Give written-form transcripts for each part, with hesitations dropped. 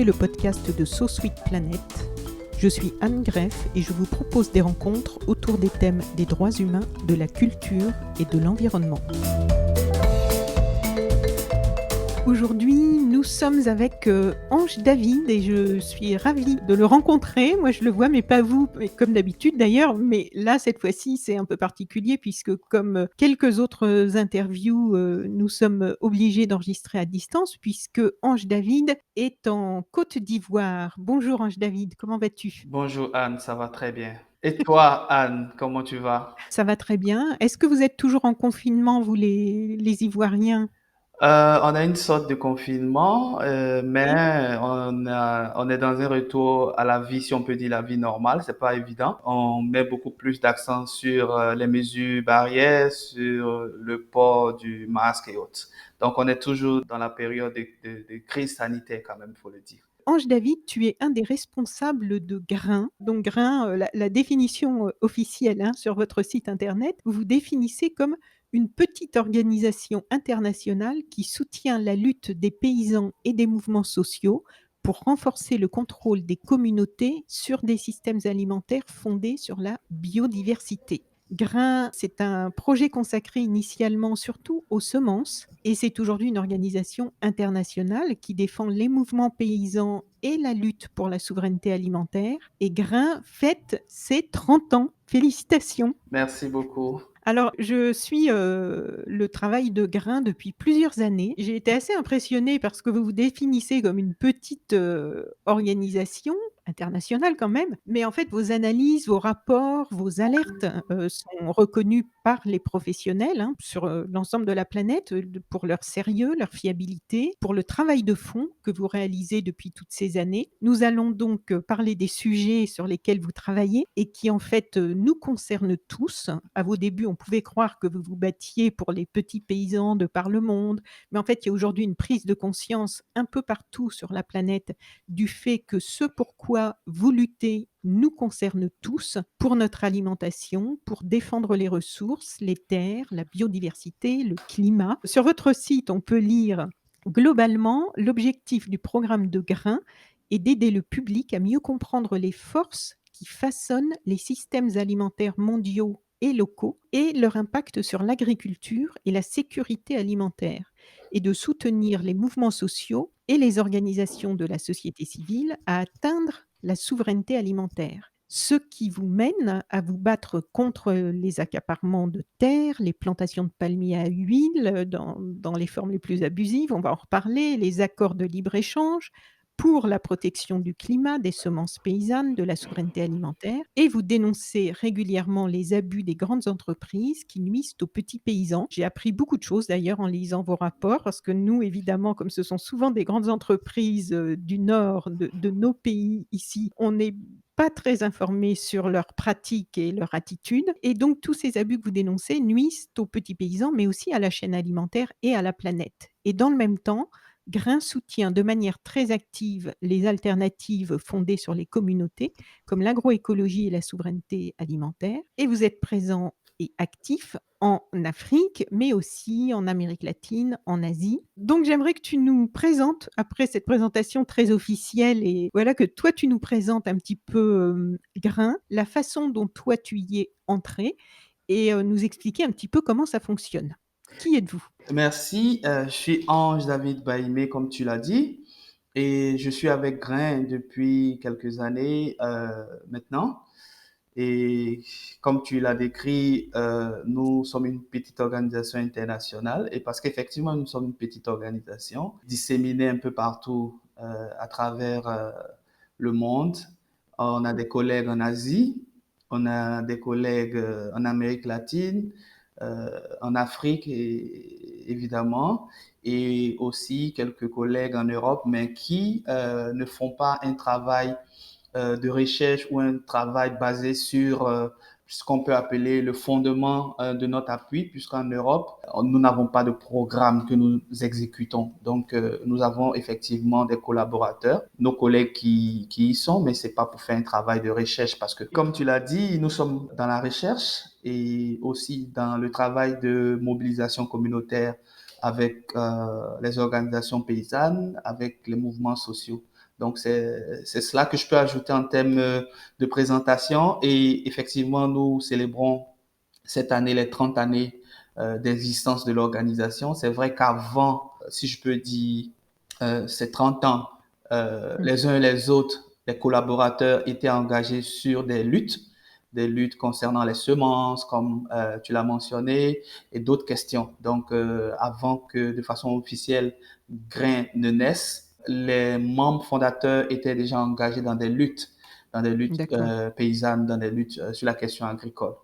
écoutez le podcast de So Sweet Planet. Je suis Anne Greff et je vous propose des rencontres autour des thèmes des droits humains, de la culture et de l'environnement. Aujourd'hui, nous sommes avec Ange David et je suis ravie de le rencontrer. Moi, je le vois, mais pas vous, comme d'habitude d'ailleurs. Mais là, cette fois-ci, c'est un peu particulier puisque comme quelques autres interviews, nous sommes obligés d'enregistrer à distance puisque Ange David est en Côte d'Ivoire. Bonjour Ange David, comment vas-tu? Bonjour Anne, ça va très bien. Et toi Anne, comment tu vas? Ça va très bien. Est-ce que vous êtes toujours en confinement, vous les Ivoiriens? On a une sorte de confinement, mais on est dans un retour à la vie, si on peut dire la vie normale. C'est pas évident. On met beaucoup plus d'accent sur les mesures barrières, sur le port du masque et autres. Donc on est toujours dans la période de crise sanitaire quand même, faut le dire. Ange David, tu es un des responsables de Grain. Donc Grain, la définition, officielle, hein, sur votre site internet, vous vous définissez comme une petite organisation internationale qui soutient la lutte des paysans et des mouvements sociaux pour renforcer le contrôle des communautés sur des systèmes alimentaires fondés sur la biodiversité. Grain, c'est un projet consacré initialement surtout aux semences et c'est aujourd'hui une organisation internationale qui défend les mouvements paysans et la lutte pour la souveraineté alimentaire. Et Grain fête ses 30 ans. Félicitations! Merci beaucoup. Alors, je suis, le travail de Grain depuis plusieurs années. J'ai été assez impressionnée parce que vous vous définissez comme une petite, organisation internationale quand même, mais en fait, vos analyses, vos rapports, vos alertes, sont reconnus par les professionnels, hein, sur, l'ensemble de la planète, pour leur sérieux, leur fiabilité, pour le travail de fond que vous réalisez depuis toutes ces années. Nous allons donc, parler des sujets sur lesquels vous travaillez et qui en fait, nous concernent tous. À vos débuts, on pouvait croire que vous vous battiez pour les petits paysans de par le monde, mais en fait, il y a aujourd'hui une prise de conscience un peu partout sur la planète du fait que ce pourquoi vous luttez nous concerne tous, pour notre alimentation, pour défendre les ressources, les terres, la biodiversité, le climat. Sur votre site, on peut lire globalement l'objectif du programme de Grain est d'aider le public à mieux comprendre les forces qui façonnent les systèmes alimentaires mondiaux et locaux et leur impact sur l'agriculture et la sécurité alimentaire, et de soutenir les mouvements sociaux et les organisations de la société civile à atteindre la souveraineté alimentaire. Ce qui vous mène à vous battre contre les accaparements de terres, les plantations de palmiers à huile dans les formes les plus abusives, on va en reparler, les accords de libre-échange, pour la protection du climat, des semences paysannes, de la souveraineté alimentaire, et vous dénoncez régulièrement les abus des grandes entreprises qui nuisent aux petits paysans. J'ai appris beaucoup de choses d'ailleurs en lisant vos rapports, parce que nous, évidemment, comme ce sont souvent des grandes entreprises du nord de nos pays ici, on n'est pas très informés sur leurs pratiques et leur attitude. Et donc, tous ces abus que vous dénoncez nuisent aux petits paysans, mais aussi à la chaîne alimentaire et à la planète. Et dans le même temps, Grain soutient de manière très active les alternatives fondées sur les communautés, comme l'agroécologie et la souveraineté alimentaire. Et vous êtes présent et actif en Afrique, mais aussi en Amérique latine, en Asie. Donc j'aimerais que tu nous présentes, après cette présentation très officielle, et voilà, que toi tu nous présentes un petit peu Grain, la façon dont toi tu y es entré, et nous expliquer un petit peu comment ça fonctionne. Qui êtes-vous? Merci, je suis Ange David Baïmé, comme tu l'as dit, et je suis avec Grain depuis quelques années maintenant. Et comme tu l'as décrit, nous sommes une petite organisation internationale, et parce qu'effectivement, nous sommes une petite organisation disséminée un peu partout à travers le monde. On a des collègues en Asie, on a des collègues en Amérique latine, en Afrique évidemment, et aussi quelques collègues en Europe, mais qui ne font pas un travail de recherche ou un travail basé sur ce qu'on peut appeler le fondement de notre appui, puisqu'en Europe, nous n'avons pas de programme que nous exécutons. Donc, nous avons effectivement des collaborateurs, nos collègues qui y sont, mais c'est pas pour faire un travail de recherche, parce que, comme tu l'as dit, nous sommes dans la recherche et aussi dans le travail de mobilisation communautaire avec les organisations paysannes, avec les mouvements sociaux. Donc, c'est cela que je peux ajouter en termes de présentation. Et effectivement, nous célébrons cette année les 30 années d'existence de l'organisation. C'est vrai qu'avant, si je peux dire, ces 30 ans, Mmh. les uns et les autres, les collaborateurs étaient engagés sur des luttes concernant les semences, comme tu l'as mentionné, et d'autres questions. Donc, avant que de façon officielle, Grain ne naisse, les membres fondateurs étaient déjà engagés dans des luttes D'accord. paysannes, dans des luttes sur la question agricole.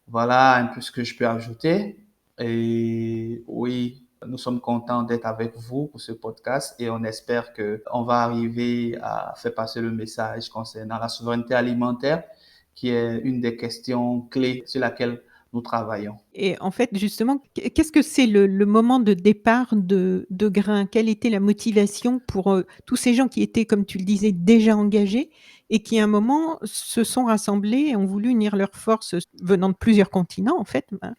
Voilà un peu ce que je peux ajouter. Et oui, nous sommes contents d'être avec vous pour ce podcast et on espère que on va arriver à faire passer le message concernant la souveraineté alimentaire, qui est une des questions clés sur laquelle nous travaillons. Et en fait, justement, qu'est-ce que c'est le moment de départ de Grain? Quelle était la motivation pour, tous ces gens qui étaient, comme tu le disais, déjà engagés et qui, à un moment, se sont rassemblés et ont voulu unir leurs forces, venant de plusieurs continents, en fait, ben,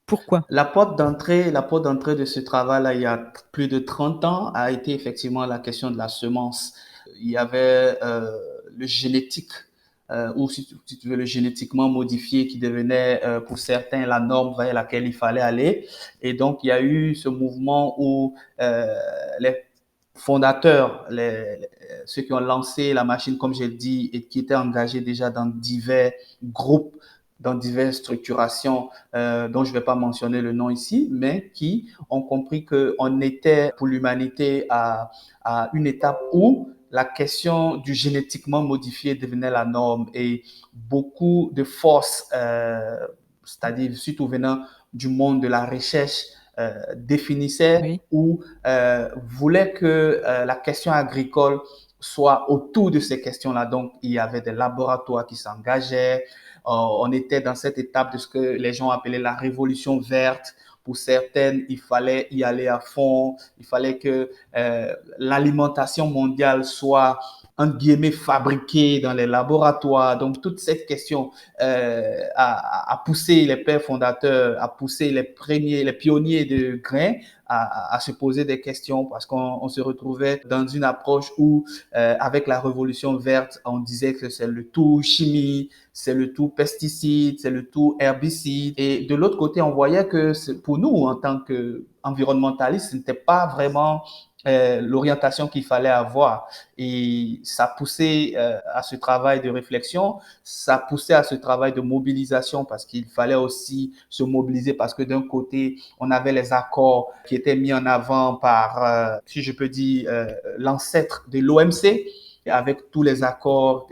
pourquoi? La porte d'entrée de ce travail-là, il y a plus de 30 ans, a été effectivement la question de la semence. Il y avait le génétique, ou si tu veux, le génétiquement modifié qui devenait pour certains la norme vers laquelle il fallait aller. Et donc, il y a eu ce mouvement où les fondateurs, ceux qui ont lancé la machine, comme j'ai dit, et qui étaient engagés déjà dans divers groupes, dans diverses structurations dont je ne vais pas mentionner le nom ici, mais qui ont compris qu'on était pour l'humanité à une étape où la question du génétiquement modifié devenait la norme et beaucoup de forces, c'est-à-dire surtout venant du monde de la recherche, définissaient Oui, ou voulaient que la question agricole soit autour de ces questions-là. Donc, il y avait des laboratoires qui s'engageaient, on était dans cette étape de ce que les gens appelaient la révolution verte. Pour certaines, il fallait y aller à fond. Il fallait que l'alimentation mondiale soit entre guillemets fabriquée dans les laboratoires. Donc toute cette question a poussé les pères fondateurs, a poussé les premiers, les pionniers de grains à se poser des questions parce qu'on se retrouvait dans une approche où, avec la révolution verte, on disait que c'est le tout chimie, c'est le tout pesticide, c'est le tout herbicide. Et de l'autre côté, on voyait que pour nous, en tant qu'environnementalistes, ce n'était pas vraiment l'orientation qu'il fallait avoir. Et ça poussait à ce travail de réflexion, ça poussait à ce travail de mobilisation parce qu'il fallait aussi se mobiliser parce que d'un côté, on avait les accords qui étaient mis en avant par, si je peux dire, l'ancêtre de l'OMC, avec tous les accords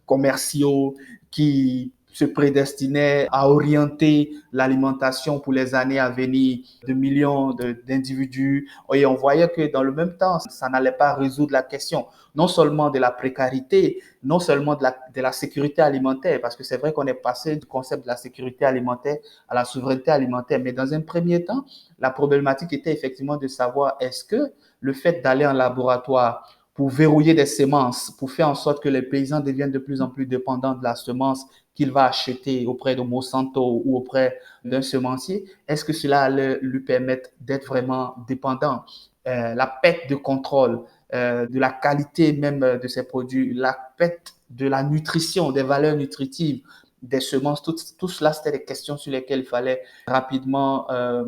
commerciaux qui se prédestinaient à orienter l'alimentation pour les années à venir de millions d'individus. Et on voyait que dans le même temps, ça n'allait pas résoudre la question, non seulement de la précarité, non seulement de la sécurité alimentaire, parce que c'est vrai qu'on est passé du concept de la sécurité alimentaire à la souveraineté alimentaire. Mais dans un premier temps, la problématique était effectivement de savoir est-ce que le fait d'aller en laboratoire pour verrouiller des semences, pour faire en sorte que les paysans deviennent de plus en plus dépendants de la semence qu'il va acheter auprès de Monsanto ou auprès d'un semencier, est-ce que cela allait lui permettre d'être vraiment dépendant? La perte de contrôle de la qualité même de ces produits, la perte de la nutrition, des valeurs nutritives des semences, tout cela, c'était des questions sur lesquelles il fallait rapidement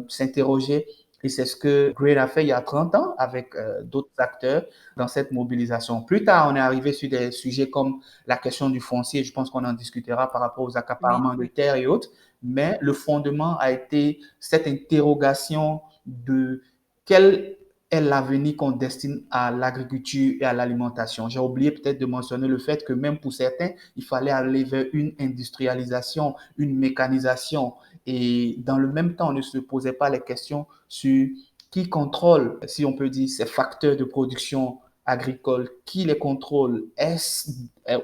s'interroger. Et c'est ce que Grain a fait il y a 30 ans avec d'autres acteurs dans cette mobilisation. Plus tard, on est arrivé sur des sujets comme la question du foncier. Je pense qu'on en discutera par rapport aux oui, accaparements de oui. terres et autres. Mais le fondement a été cette interrogation de quel est l'avenir qu'on destine à l'agriculture et à l'alimentation. J'ai oublié peut-être de mentionner le fait que même pour certains, il fallait aller vers une industrialisation, une mécanisation. Et dans le même temps, on ne se posait pas les questions sur qui contrôle, si on peut dire, ces facteurs de production agricole, qui les contrôle, est-ce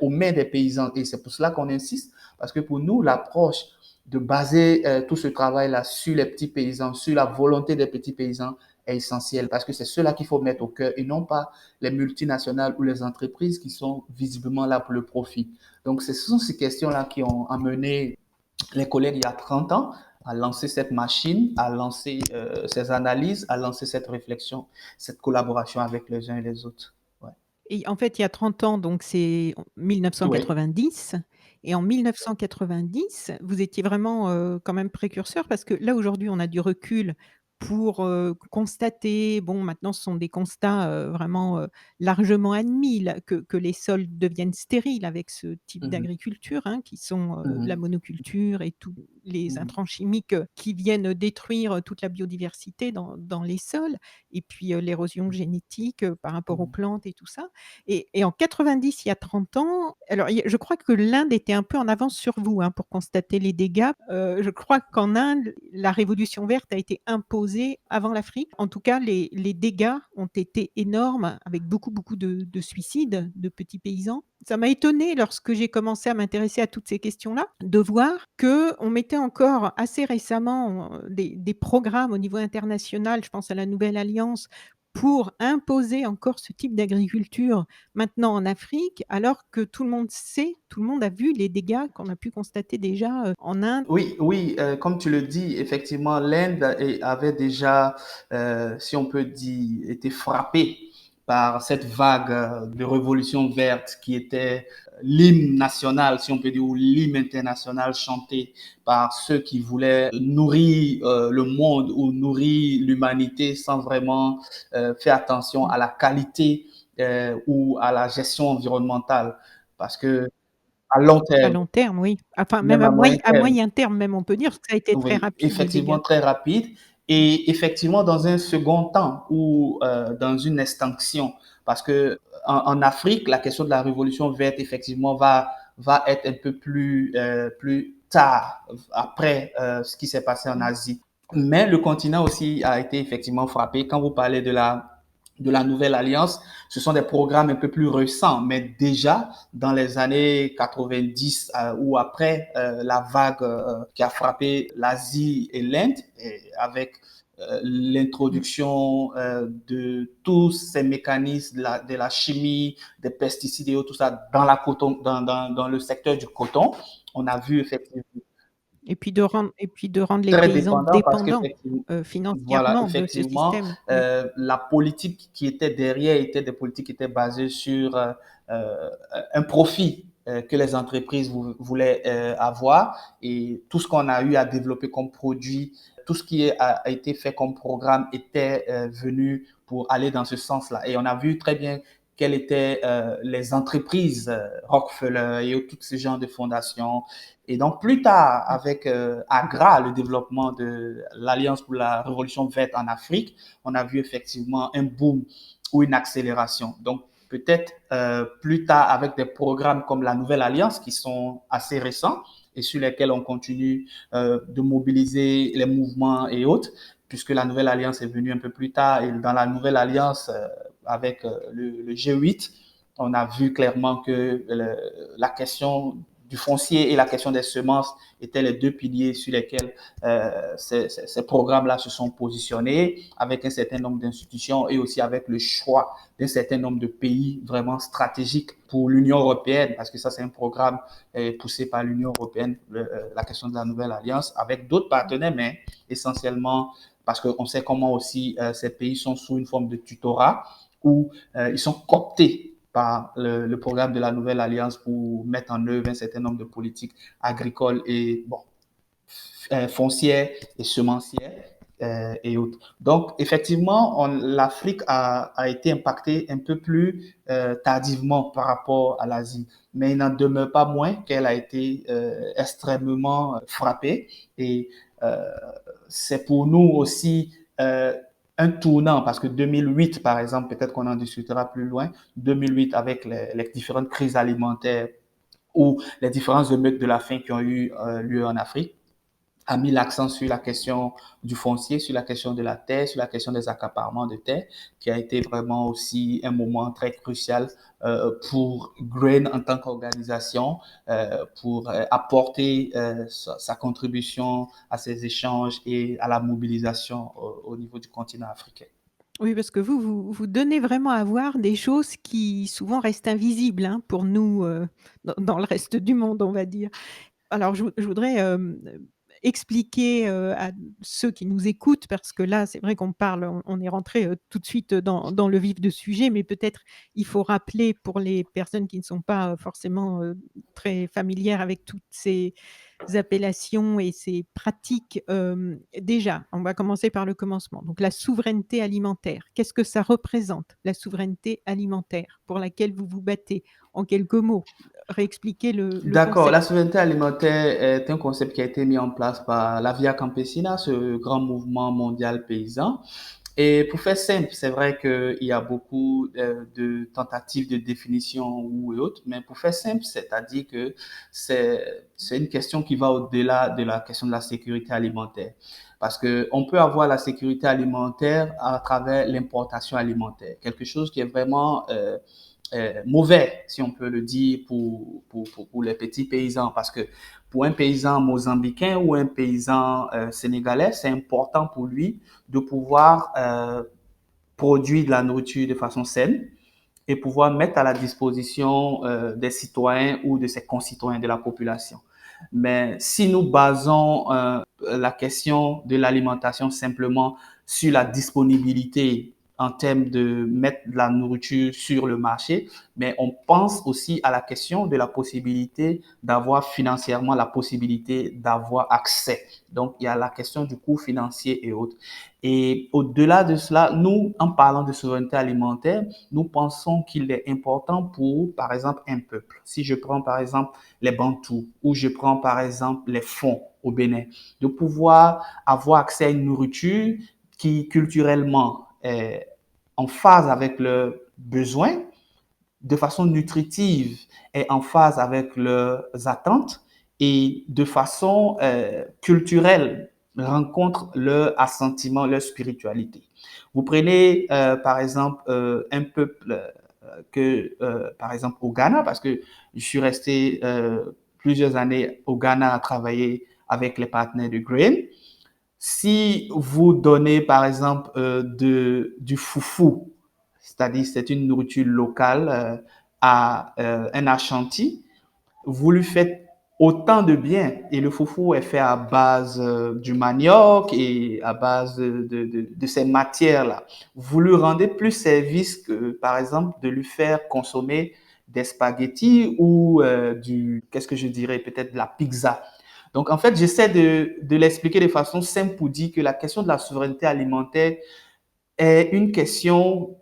aux mains des paysans? Et c'est pour cela qu'on insiste, parce que pour nous, l'approche de baser tout ce travail-là sur les petits paysans, sur la volonté des petits paysans est essentielle, parce que c'est cela qu'il faut mettre au cœur et non pas les multinationales ou les entreprises qui sont visiblement là pour le profit. Donc, ce sont ces questions-là qui ont amené les collègues il y a 30 ans à lancer cette machine, à lancer ces analyses, à lancer cette réflexion, cette collaboration avec les uns et les autres. Ouais. Et en fait, il y a 30 ans, donc c'est en Oui. 1990 et en 1990, vous étiez vraiment, quand même précurseurs parce que là, aujourd'hui, on a du recul pour, constater, bon, maintenant ce sont des constats, vraiment, largement admis là, que les sols deviennent stériles avec ce type Mmh mh. d'agriculture, hein, qui sont, la Mmh. monoculture et tous les Mmh. intrants chimiques, qui viennent détruire, toute la biodiversité dans les sols et puis, l'érosion génétique, par rapport aux Mmh. plantes et tout ça. Et en 90, il y a 30 ans, alors il y a je crois que l'Inde était un peu en avance sur vous, hein, pour constater les dégâts. Je crois qu'en Inde, la révolution verte a été imposée avant l'Afrique. En tout cas, les dégâts ont été énormes avec beaucoup, beaucoup de suicides de petits paysans. Ça m'a étonnée lorsque j'ai commencé à m'intéresser à toutes ces questions-là, de voir qu'on mettait encore assez récemment, des programmes au niveau international, je pense à la Nouvelle Alliance, pour imposer encore ce type d'agriculture maintenant en Afrique, alors que tout le monde sait, tout le monde a vu les dégâts qu'on a pu constater déjà, en Inde. Oui, oui, comme tu le dis, effectivement, l'Inde avait déjà, si on peut dire, été frappée par cette vague de révolution verte qui était l'hymne national, si on peut dire, ou l'hymne international chanté par ceux qui voulaient nourrir le monde ou nourrir l'humanité sans vraiment faire attention Mmh. à la qualité ou à la gestion environnementale. Parce que à long À terme, long terme, oui. Enfin, même même à moyen à terme, moyen terme même, on peut dire, parce que ça a été très oui, rapide les effectivement dégâts. très rapide et effectivement dans un second temps ou dans une extinction parce que en Afrique, la question de la révolution verte effectivement va être un peu plus tard après ce qui s'est passé en Mmh. Asie. Mais le continent aussi a été effectivement frappé. Quand vous parlez de la nouvelle alliance, ce sont des programmes un peu plus récents, mais déjà dans les années 90 ou après la vague qui a frappé l'Asie et l'Inde, avec Mmh. l'introduction de tous ces mécanismes de la chimie, des pesticides et tout ça dans, dans le secteur du coton, on a vu effectivement Et puis de rendre les très paysans dépendant parce dépendants, qu'effectivement, voilà, financièrement de ce effectivement, système. Oui. la politique qui était derrière était des politiques qui étaient basées sur un profit que les entreprises voulaient avoir et tout ce qu'on a eu à développer comme produit, tout ce qui a été fait comme programme était venu pour aller dans ce sens-là. Et on a vu très bien quelles étaient les entreprises Rockefeller et tout ce genre de fondations et donc, plus tard, Mmh. avec AGRA, le développement de l'Alliance pour la Révolution verte en Afrique, on a vu effectivement un boom ou une accélération. Donc, peut-être plus tard, avec des programmes comme la Nouvelle Alliance, qui sont assez récents et sur lesquels on continue de mobiliser les mouvements et autres, puisque la Nouvelle Alliance est venue un peu plus tard. Et dans la Nouvelle Alliance, avec le G8, on a vu clairement que la question du foncier et la question des semences étaient les deux piliers sur lesquels ces programmes-là se sont positionnés, avec un certain nombre d'institutions et aussi avec le choix d'un certain nombre de pays vraiment stratégiques pour l'Union européenne, parce que ça, c'est un programme poussé par l'Union européenne, la question de la nouvelle alliance, avec d'autres partenaires, mais essentiellement parce qu'on sait comment aussi ces pays sont sous une forme de tutorat où ils sont cooptés par le programme de la nouvelle alliance pour mettre en œuvre un certain nombre de politiques agricoles et bon, foncières et semencières et autres. Donc, effectivement, l'Afrique a été impactée un peu plus tardivement par rapport à l'Asie, mais il n'en demeure pas moins qu'elle a été extrêmement frappée et euh, c'est pour nous aussi un tournant, parce que 2008, par exemple, peut-être qu'on en discutera plus loin, 2008 avec les différentes crises alimentaires ou les différentes émeutes de la faim qui ont eu lieu en Afrique, a mis l'accent sur la question du foncier, sur la question de la terre, sur la question des accaparements de terre, qui a été vraiment aussi un moment très crucial pour Grain en tant qu'organisation, pour apporter sa contribution à ces échanges et à la mobilisation au niveau du continent africain. Oui, parce que vous donnez vraiment à voir des choses qui souvent restent invisibles, hein, pour nous, dans le reste du monde, on va dire. Alors je voudrais, expliquer à ceux qui nous écoutent, parce que là, c'est vrai qu'on parle, on est rentré tout de suite dans le vif du sujet, mais peut-être il faut rappeler pour les personnes qui ne sont pas forcément très familières avec toutes ces appellations et ces pratiques. Déjà, on va commencer par le commencement. Donc la souveraineté alimentaire, qu'est-ce que ça représente, la souveraineté alimentaire pour laquelle vous vous battez? En quelques mots, réexpliquer le D'accord, la concept. souveraineté alimentaire est un concept qui a été mis en place par la Via Campesina, ce grand mouvement mondial paysan. Et pour faire simple, c'est vrai qu'il y a beaucoup de tentatives de définition ou autres, mais pour faire simple, c'est-à-dire que c'est une question qui va au-delà de la question de la sécurité alimentaire. Parce que on peut avoir la sécurité alimentaire à travers l'importation alimentaire, quelque chose qui est vraiment mauvais, si on peut le dire, pour les petits paysans. Parce que pour un paysan mozambicain ou un paysan sénégalais, c'est important pour lui de pouvoir produire de la nourriture de façon saine et pouvoir mettre à la disposition des citoyens ou de ses concitoyens de la population. Mais si nous basons la question de l'alimentation simplement sur la disponibilité en termes de mettre de la nourriture sur le marché, mais on pense aussi à la question de la possibilité d'avoir financièrement la possibilité d'avoir accès. Donc, il y a la question du coût financier et autres. Et au-delà de cela, nous, en parlant de souveraineté alimentaire, nous pensons qu'il est important pour, par exemple, un peuple. Si je prends, par exemple, les Bantous ou je prends, par exemple, les Fonds au Bénin, de pouvoir avoir accès à une nourriture qui, culturellement, est en phase avec leurs besoins, de façon nutritive et en phase avec leurs attentes et de façon culturelle rencontre leur assentiment, leur spiritualité. Vous prenez par exemple un peuple par exemple au Ghana, parce que je suis resté plusieurs années au Ghana à travailler avec les partenaires de Grain. Si vous donnez par exemple du foufou, c'est-à-dire c'est une nourriture locale à un Ashanti, vous lui faites autant de bien. Et le foufou est fait à base du manioc et à base de ces matières-là. Vous lui rendez plus service que, par exemple, de lui faire consommer des spaghettis ou qu'est-ce que je dirais, peut-être de la pizza. Donc, en fait, j'essaie de l'expliquer de façon simple pour dire que la question de la souveraineté alimentaire est une question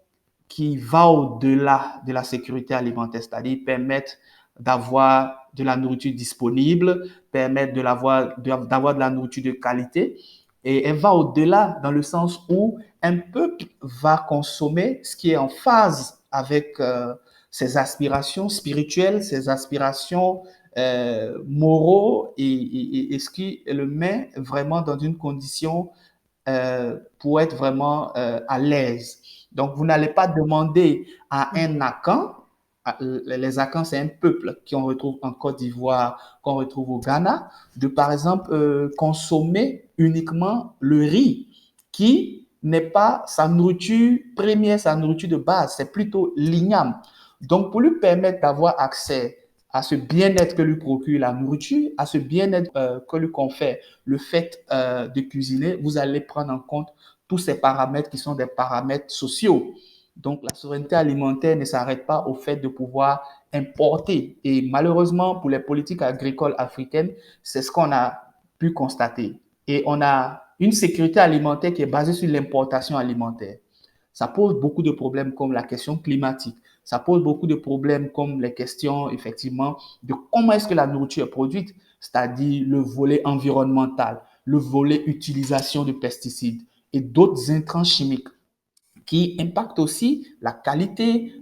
qui va au-delà de la sécurité alimentaire, c'est-à-dire permettre d'avoir de la nourriture disponible, permettre d'avoir de la nourriture de qualité. Et elle va au-delà dans le sens où un peuple va consommer ce qui est en phase avec ses aspirations spirituelles, ses aspirations moraux et ce qui le met vraiment dans une condition pour être vraiment à l'aise. Donc, vous n'allez pas demander à un Akan, les Akans, c'est un peuple qu'on retrouve en Côte d'Ivoire, qu'on retrouve au Ghana, de par exemple consommer uniquement le riz, qui n'est pas sa nourriture première, sa nourriture de base, c'est plutôt l'igname. Donc, pour lui permettre d'avoir accès à ce bien-être que lui procure la nourriture, à ce bien-être que lui confère le fait de cuisiner, vous allez prendre en compte tous ces paramètres qui sont des paramètres sociaux. Donc, la souveraineté alimentaire ne s'arrête pas au fait de pouvoir importer. Et malheureusement, pour les politiques agricoles africaines, c'est ce qu'on a pu constater. Et on a une sécurité alimentaire qui est basée sur l'importation alimentaire. Ça pose beaucoup de problèmes comme la question climatique. Ça pose beaucoup de problèmes comme les questions, effectivement, de comment est-ce que la nourriture est produite, c'est-à-dire le volet environnemental, le volet utilisation de pesticides et d'autres intrants chimiques qui impactent aussi la qualité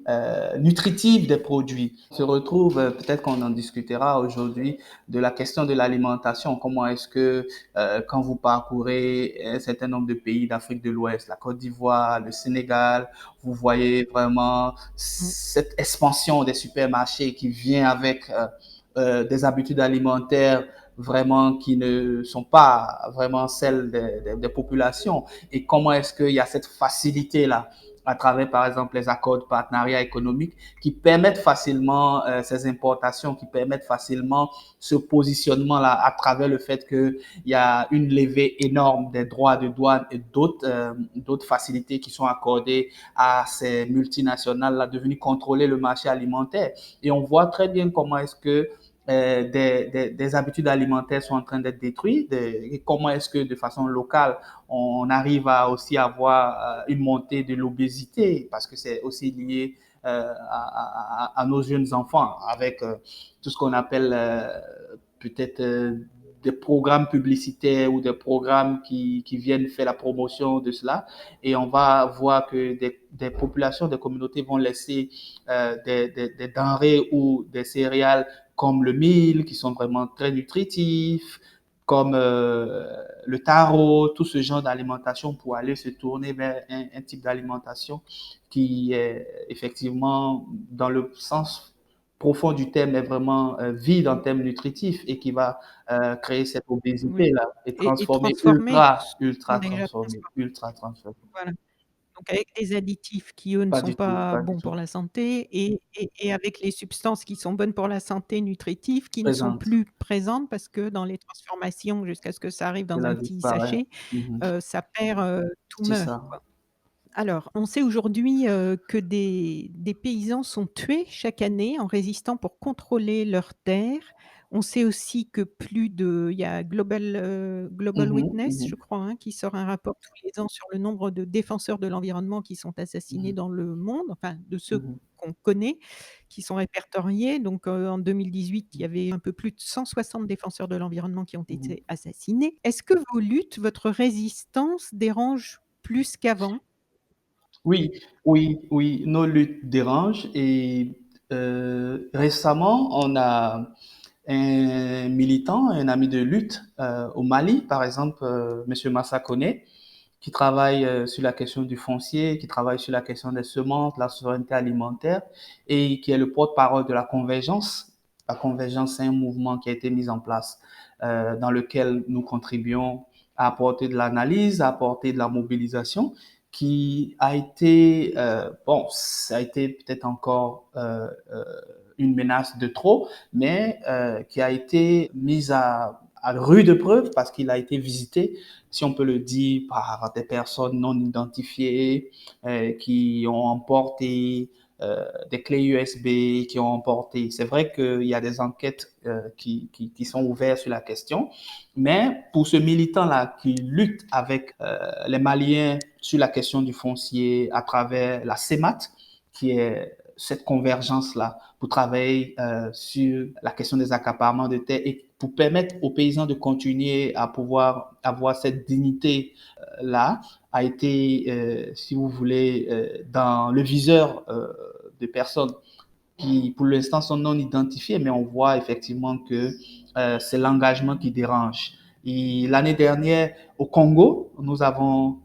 nutritive des produits. On se retrouve, peut-être qu'on en discutera aujourd'hui, de la question de l'alimentation. Comment est-ce que quand vous parcourez un certain nombre de pays d'Afrique de l'Ouest, la Côte d'Ivoire, le Sénégal, vous voyez vraiment cette expansion des supermarchés qui vient avec des habitudes alimentaires vraiment qui ne sont pas vraiment celles des populations et comment est-ce qu'il y a cette facilité-là à travers, par exemple, les accords de partenariat économique qui permettent facilement ces importations, qui permettent facilement ce positionnement-là à travers le fait qu'il y a une levée énorme des droits de douane et d'autres facilités qui sont accordées à ces multinationales-là de venir contrôler le marché alimentaire. Et on voit très bien comment est-ce que des habitudes alimentaires sont en train d'être détruites et comment est-ce que de façon locale on arrive à aussi avoir une montée de l'obésité parce que c'est aussi lié à nos jeunes enfants avec tout ce qu'on appelle peut-être des programmes publicitaires ou des programmes qui viennent faire la promotion de cela. Et on va voir que des populations, des communautés vont laisser des denrées ou des céréales comme le mil, qui sont vraiment très nutritifs, comme le taro, tout ce genre d'alimentation pour aller se tourner vers un type d'alimentation qui est effectivement, dans le sens profond du terme, est vraiment vide en termes nutritifs et qui va créer cette Oui, obésité-là et et transformer transformés, sont ultra déjà transformé, transformés. ultra transformé. Voilà. Donc avec des additifs qui, eux, ne Pas sont du tout, pas pas du bons tout. pour la santé et avec les substances qui sont bonnes pour la santé, nutritives, qui ne sont Présente, plus présentes parce que dans les transformations, jusqu'à ce que ça arrive dans cela un petit disparaît. sachet, Mhm. ça perd, tout C'est meurt, ça. quoi. Alors, on sait aujourd'hui, que des paysans sont tués chaque année en résistant pour contrôler leurs terres. On sait aussi que il y a Global Mhm, Witness, je mhm, crois, hein, qui sort un rapport tous les ans sur le nombre de défenseurs de l'environnement qui sont assassinés mhm, dans le monde, enfin de ceux mhm, qu'on connaît, qui sont répertoriés. Donc, en 2018, il y avait un peu plus de 160 défenseurs de l'environnement qui ont mhm. été assassinés. Est-ce que vos luttes, votre résistance dérange plus qu'avant? Oui, oui, oui, nos luttes dérangent et récemment, on a un militant, un ami de lutte au Mali, par exemple, Monsieur Massa Koné, qui travaille sur la question du foncier, qui travaille sur la question des semences, la souveraineté alimentaire et qui est le porte-parole de la Convergence. La Convergence, c'est un mouvement qui a été mis en place dans lequel nous contribuons à apporter de l'analyse, à apporter de la mobilisation, qui a été, bon, ça a été peut-être encore une menace de trop, mais qui a été mise à rude preuve parce qu'il a été visité, si on peut le dire, par des personnes non identifiées qui ont emporté des clés USB, qui ont emporté. C'est vrai qu'il y a des enquêtes qui sont ouvertes sur la question, mais pour ce militant-là qui lutte avec les Maliens sur la question du foncier à travers la CEMAT, qui est cette convergence-là pour travailler sur la question des accaparements de terres et pour permettre aux paysans de continuer à pouvoir avoir cette dignité-là, a été, si vous voulez, dans le viseur de personnes qui, pour l'instant, sont non identifiées, mais on voit effectivement que c'est l'engagement qui dérange. Et l'année dernière, au Congo, nous avons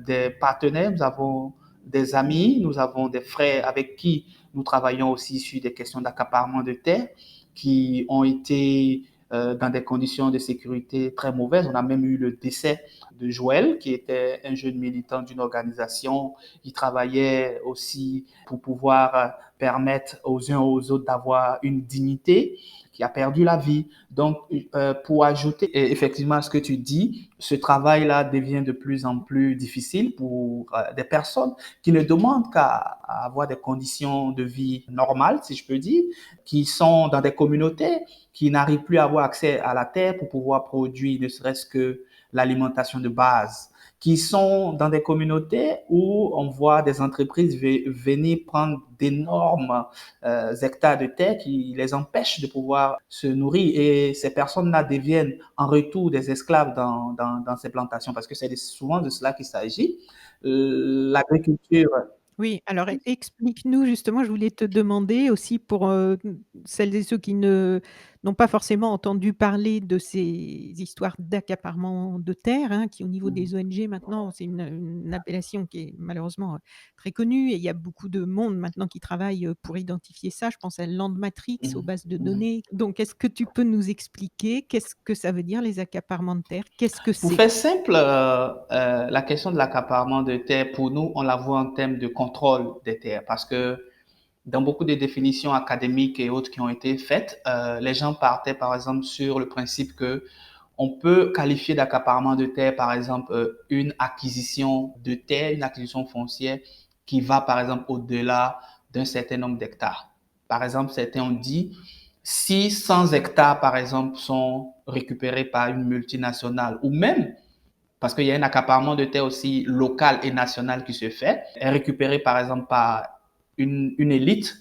des partenaires, nous avons des amis, nous avons des frères avec qui nous travaillons aussi sur des questions d'accaparement de terre qui ont été dans des conditions de sécurité très mauvaises. On a même eu le décès de Joël, qui était un jeune militant d'une organisation qui travaillait aussi pour pouvoir permettre aux uns aux autres d'avoir une dignité, qui a perdu la vie. Donc, pour ajouter effectivement à ce que tu dis, ce travail-là devient de plus en plus difficile pour des personnes qui ne demandent qu'à avoir des conditions de vie normales, si je peux dire, qui sont dans des communautés, qui n'arrivent plus à avoir accès à la terre pour pouvoir produire ne serait-ce que l'alimentation de base, qui sont dans des communautés où on voit des entreprises venir prendre d'énormes hectares de terre qui les empêchent de pouvoir se nourrir. Et ces personnes-là deviennent en retour des esclaves dans ces plantations, parce que c'est souvent de cela qu'il s'agit. L'agriculture. Oui, alors explique-nous justement, je voulais te demander aussi pour, celles et ceux qui n'ont pas forcément entendu parler de ces histoires d'accaparement de terres, hein, qui au niveau Mhm. des ONG maintenant, c'est une appellation qui est malheureusement, très connue, et il y a beaucoup de monde maintenant qui travaille, pour identifier ça. Je pense à Landmatrix, aux Mhm. bases de Mhm. données. Donc est-ce que tu peux nous expliquer qu'est-ce que ça veut dire les accaparements de terres? Qu'est-ce que Pour c'est? faire simple, la question de l'accaparement de terres, pour nous, on la voit en termes de contrôle des terres, parce que dans beaucoup de définitions académiques et autres qui ont été faites, les gens partaient par exemple sur le principe que on peut qualifier d'accaparement de terre, par exemple, une acquisition de terre, une acquisition foncière qui va, par exemple, au-delà d'un certain nombre d'hectares. Par exemple, certains ont dit, si 100 hectares, par exemple, sont récupérés par une multinationale, ou même, parce qu'il y a un accaparement de terre aussi local et national qui se fait, est récupéré, par exemple, par une élite,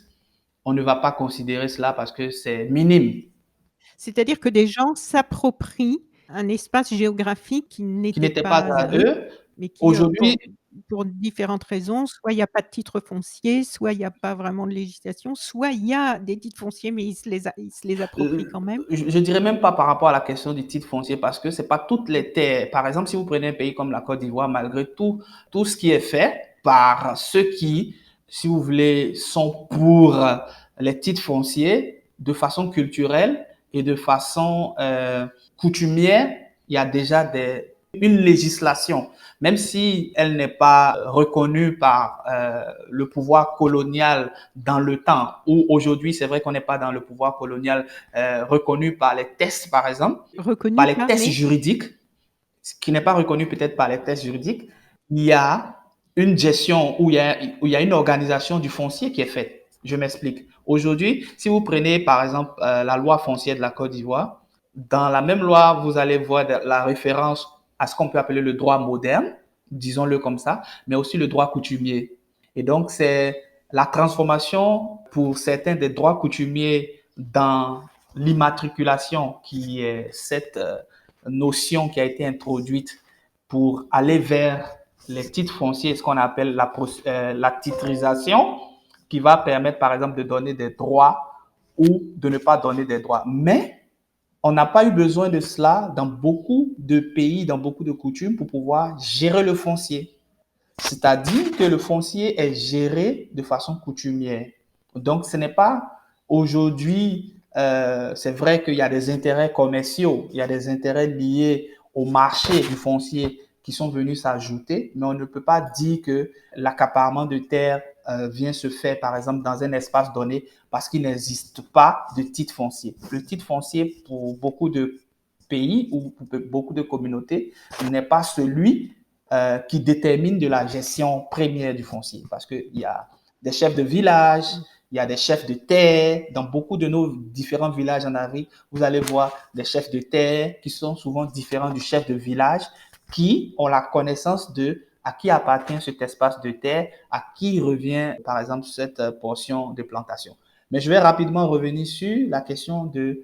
on ne va pas considérer cela parce que c'est minime, C'est-à-dire que des gens s'approprient un espace géographique qui qui n'était n'était pas pas à à eux, eux. mais qui, Aujourd'hui, pour différentes raisons, soit il y a pas de titre foncier, soit il y a pas vraiment de législation, soit il y a des titres fonciers, mais ils se les approprient quand même. je dirais même pas par rapport à la question du titre foncier parce que c'est pas toutes les terres. Par exemple, si vous prenez un pays comme la Côte d'Ivoire, malgré tout ce qui est fait par ceux qui, si vous voulez, sont pour les titres fonciers de façon culturelle et de façon coutumière, il y a déjà une législation, même si elle n'est pas reconnue par le pouvoir colonial dans le temps, où aujourd'hui, c'est vrai qu'on n'est pas dans le pouvoir colonial reconnu par les tests, par exemple, par Reconnu les par tests les juridiques, ce qui n'est pas reconnu peut-être par les tests juridiques, il y a une gestion où il y a une organisation du foncier qui est faite. Je m'explique. Aujourd'hui, si vous prenez par exemple la loi foncière de la Côte d'Ivoire, dans la même loi, vous allez voir la référence à ce qu'on peut appeler le droit moderne, disons-le comme ça, mais aussi le droit coutumier. Et donc, c'est la transformation pour certains des droits coutumiers dans l'immatriculation qui est cette notion qui a été introduite pour aller vers les titres fonciers, ce qu'on appelle la titrisation, qui va permettre, par exemple, de donner des droits ou de ne pas donner des droits. Mais on n'a pas eu besoin de cela dans beaucoup de pays, dans beaucoup de coutumes pour pouvoir gérer le foncier. C'est-à-dire que le foncier est géré de façon coutumière. Donc, ce n'est pas aujourd'hui, c'est vrai qu'il y a des intérêts commerciaux, il y a des intérêts liés au marché du foncier qui sont venus s'ajouter, mais on ne peut pas dire que l'accaparement de terre vient se faire, par exemple, dans un espace donné parce qu'il n'existe pas de titre foncier. Le titre foncier, pour beaucoup de pays ou pour beaucoup de communautés, n'est pas celui qui détermine de la gestion première du foncier. Parce qu'il y a des chefs de village, il y a des chefs de terre. Dans beaucoup de nos différents villages en Afrique, vous allez voir des chefs de terre qui sont souvent différents du chef de village, qui ont la connaissance de à qui appartient cet espace de terre, à qui revient, par exemple, cette portion de plantation. Mais je vais rapidement revenir sur la question de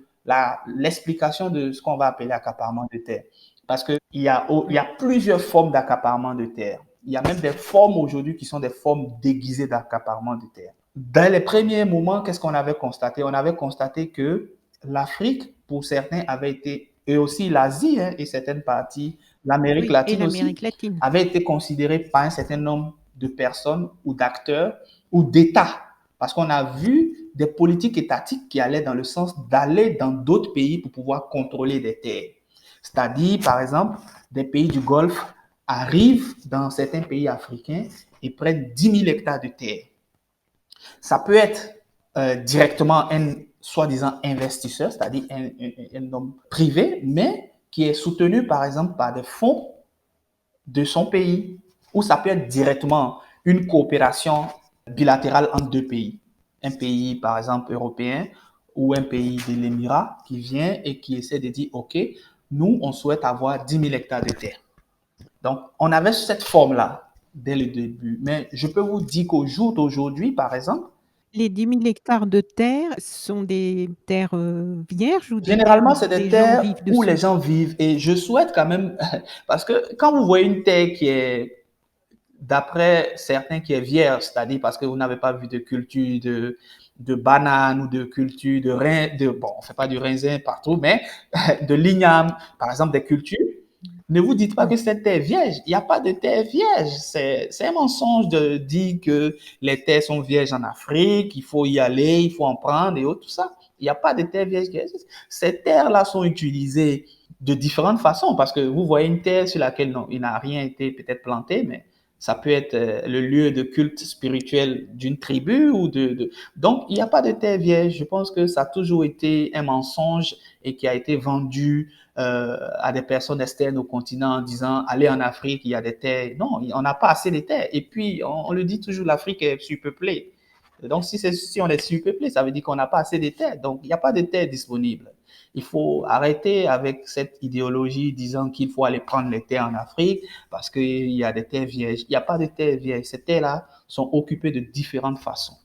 l'explication de ce qu'on va appeler accaparement de terre. Parce qu'il y a plusieurs formes d'accaparement de terre. Il y a même des formes aujourd'hui qui sont des formes déguisées d'accaparement de terre. Dans les premiers moments, qu'est-ce qu'on avait constaté? On avait constaté que l'Afrique, pour certains, avait été, et aussi l'Asie hein, et certaines parties, l'Amérique Oui, et latine l'Amérique aussi, latine. avait été considérée par un certain nombre de personnes ou d'acteurs ou d'États. Parce qu'on a vu des politiques étatiques qui allaient dans le sens d'aller dans d'autres pays pour pouvoir contrôler des terres. C'est-à-dire, par exemple, des pays du Golfe arrivent dans certains pays africains et prennent 10 000 hectares de terre. Ça peut être directement un soi-disant investisseur, c'est-à-dire un homme privé, mais qui est soutenu, par exemple, par des fonds de son pays, ou ça peut être directement une coopération bilatérale entre deux pays. Un pays, par exemple, européen ou un pays de l'Émirat qui vient et qui essaie de dire, OK, nous, on souhaite avoir 10 000 hectares de terre. Donc, on avait cette forme-là dès le début. Mais je peux vous dire qu'au jour d'aujourd'hui, par exemple, Les 10 000 hectares de terre sont des terres, vierges, ou des terres généralement, où c'est des des gens terres vivent où les dessus? gens vivent. Et je souhaite quand même, parce que quand vous voyez une terre qui est d'après certains qui est vierge, c'est-à-dire parce que vous n'avez pas vu de culture, de bananes ou de culture de bon, on ne fait pas du raisin partout, mais de l'igname, par exemple, des cultures. Ne vous dites pas Oui. que cette terre est vierge. Il n'y a pas de terre vierge. C'est un mensonge de dire que les terres sont vierges en Afrique, il faut y aller, il faut en prendre et autres, tout ça. Il n'y a pas de terre vierge qui existe. Ces terres-là sont utilisées de différentes façons parce que vous voyez une terre sur laquelle non, il n'a rien été peut-être planté, mais ça peut être le lieu de culte spirituel d'une tribu ou Donc, il n'y a pas de terre vierge. Je pense que ça a toujours été un mensonge et qui a été vendu à des personnes externes au continent en disant allez en Afrique, il y a des terres. Non, on n'a pas assez de terres. Et puis, on le dit toujours, l'Afrique est surpeuplée. Donc, si on est surpeuplé, ça veut dire qu'on n'a pas assez de terres. Donc, il n'y a pas de terres disponibles. Il faut arrêter avec cette idéologie disant qu'il faut aller prendre les terres en Afrique parce qu'il y a des terres vierges. Il n'y a pas de terres vierges. Ces terres-là sont occupées de différentes façons.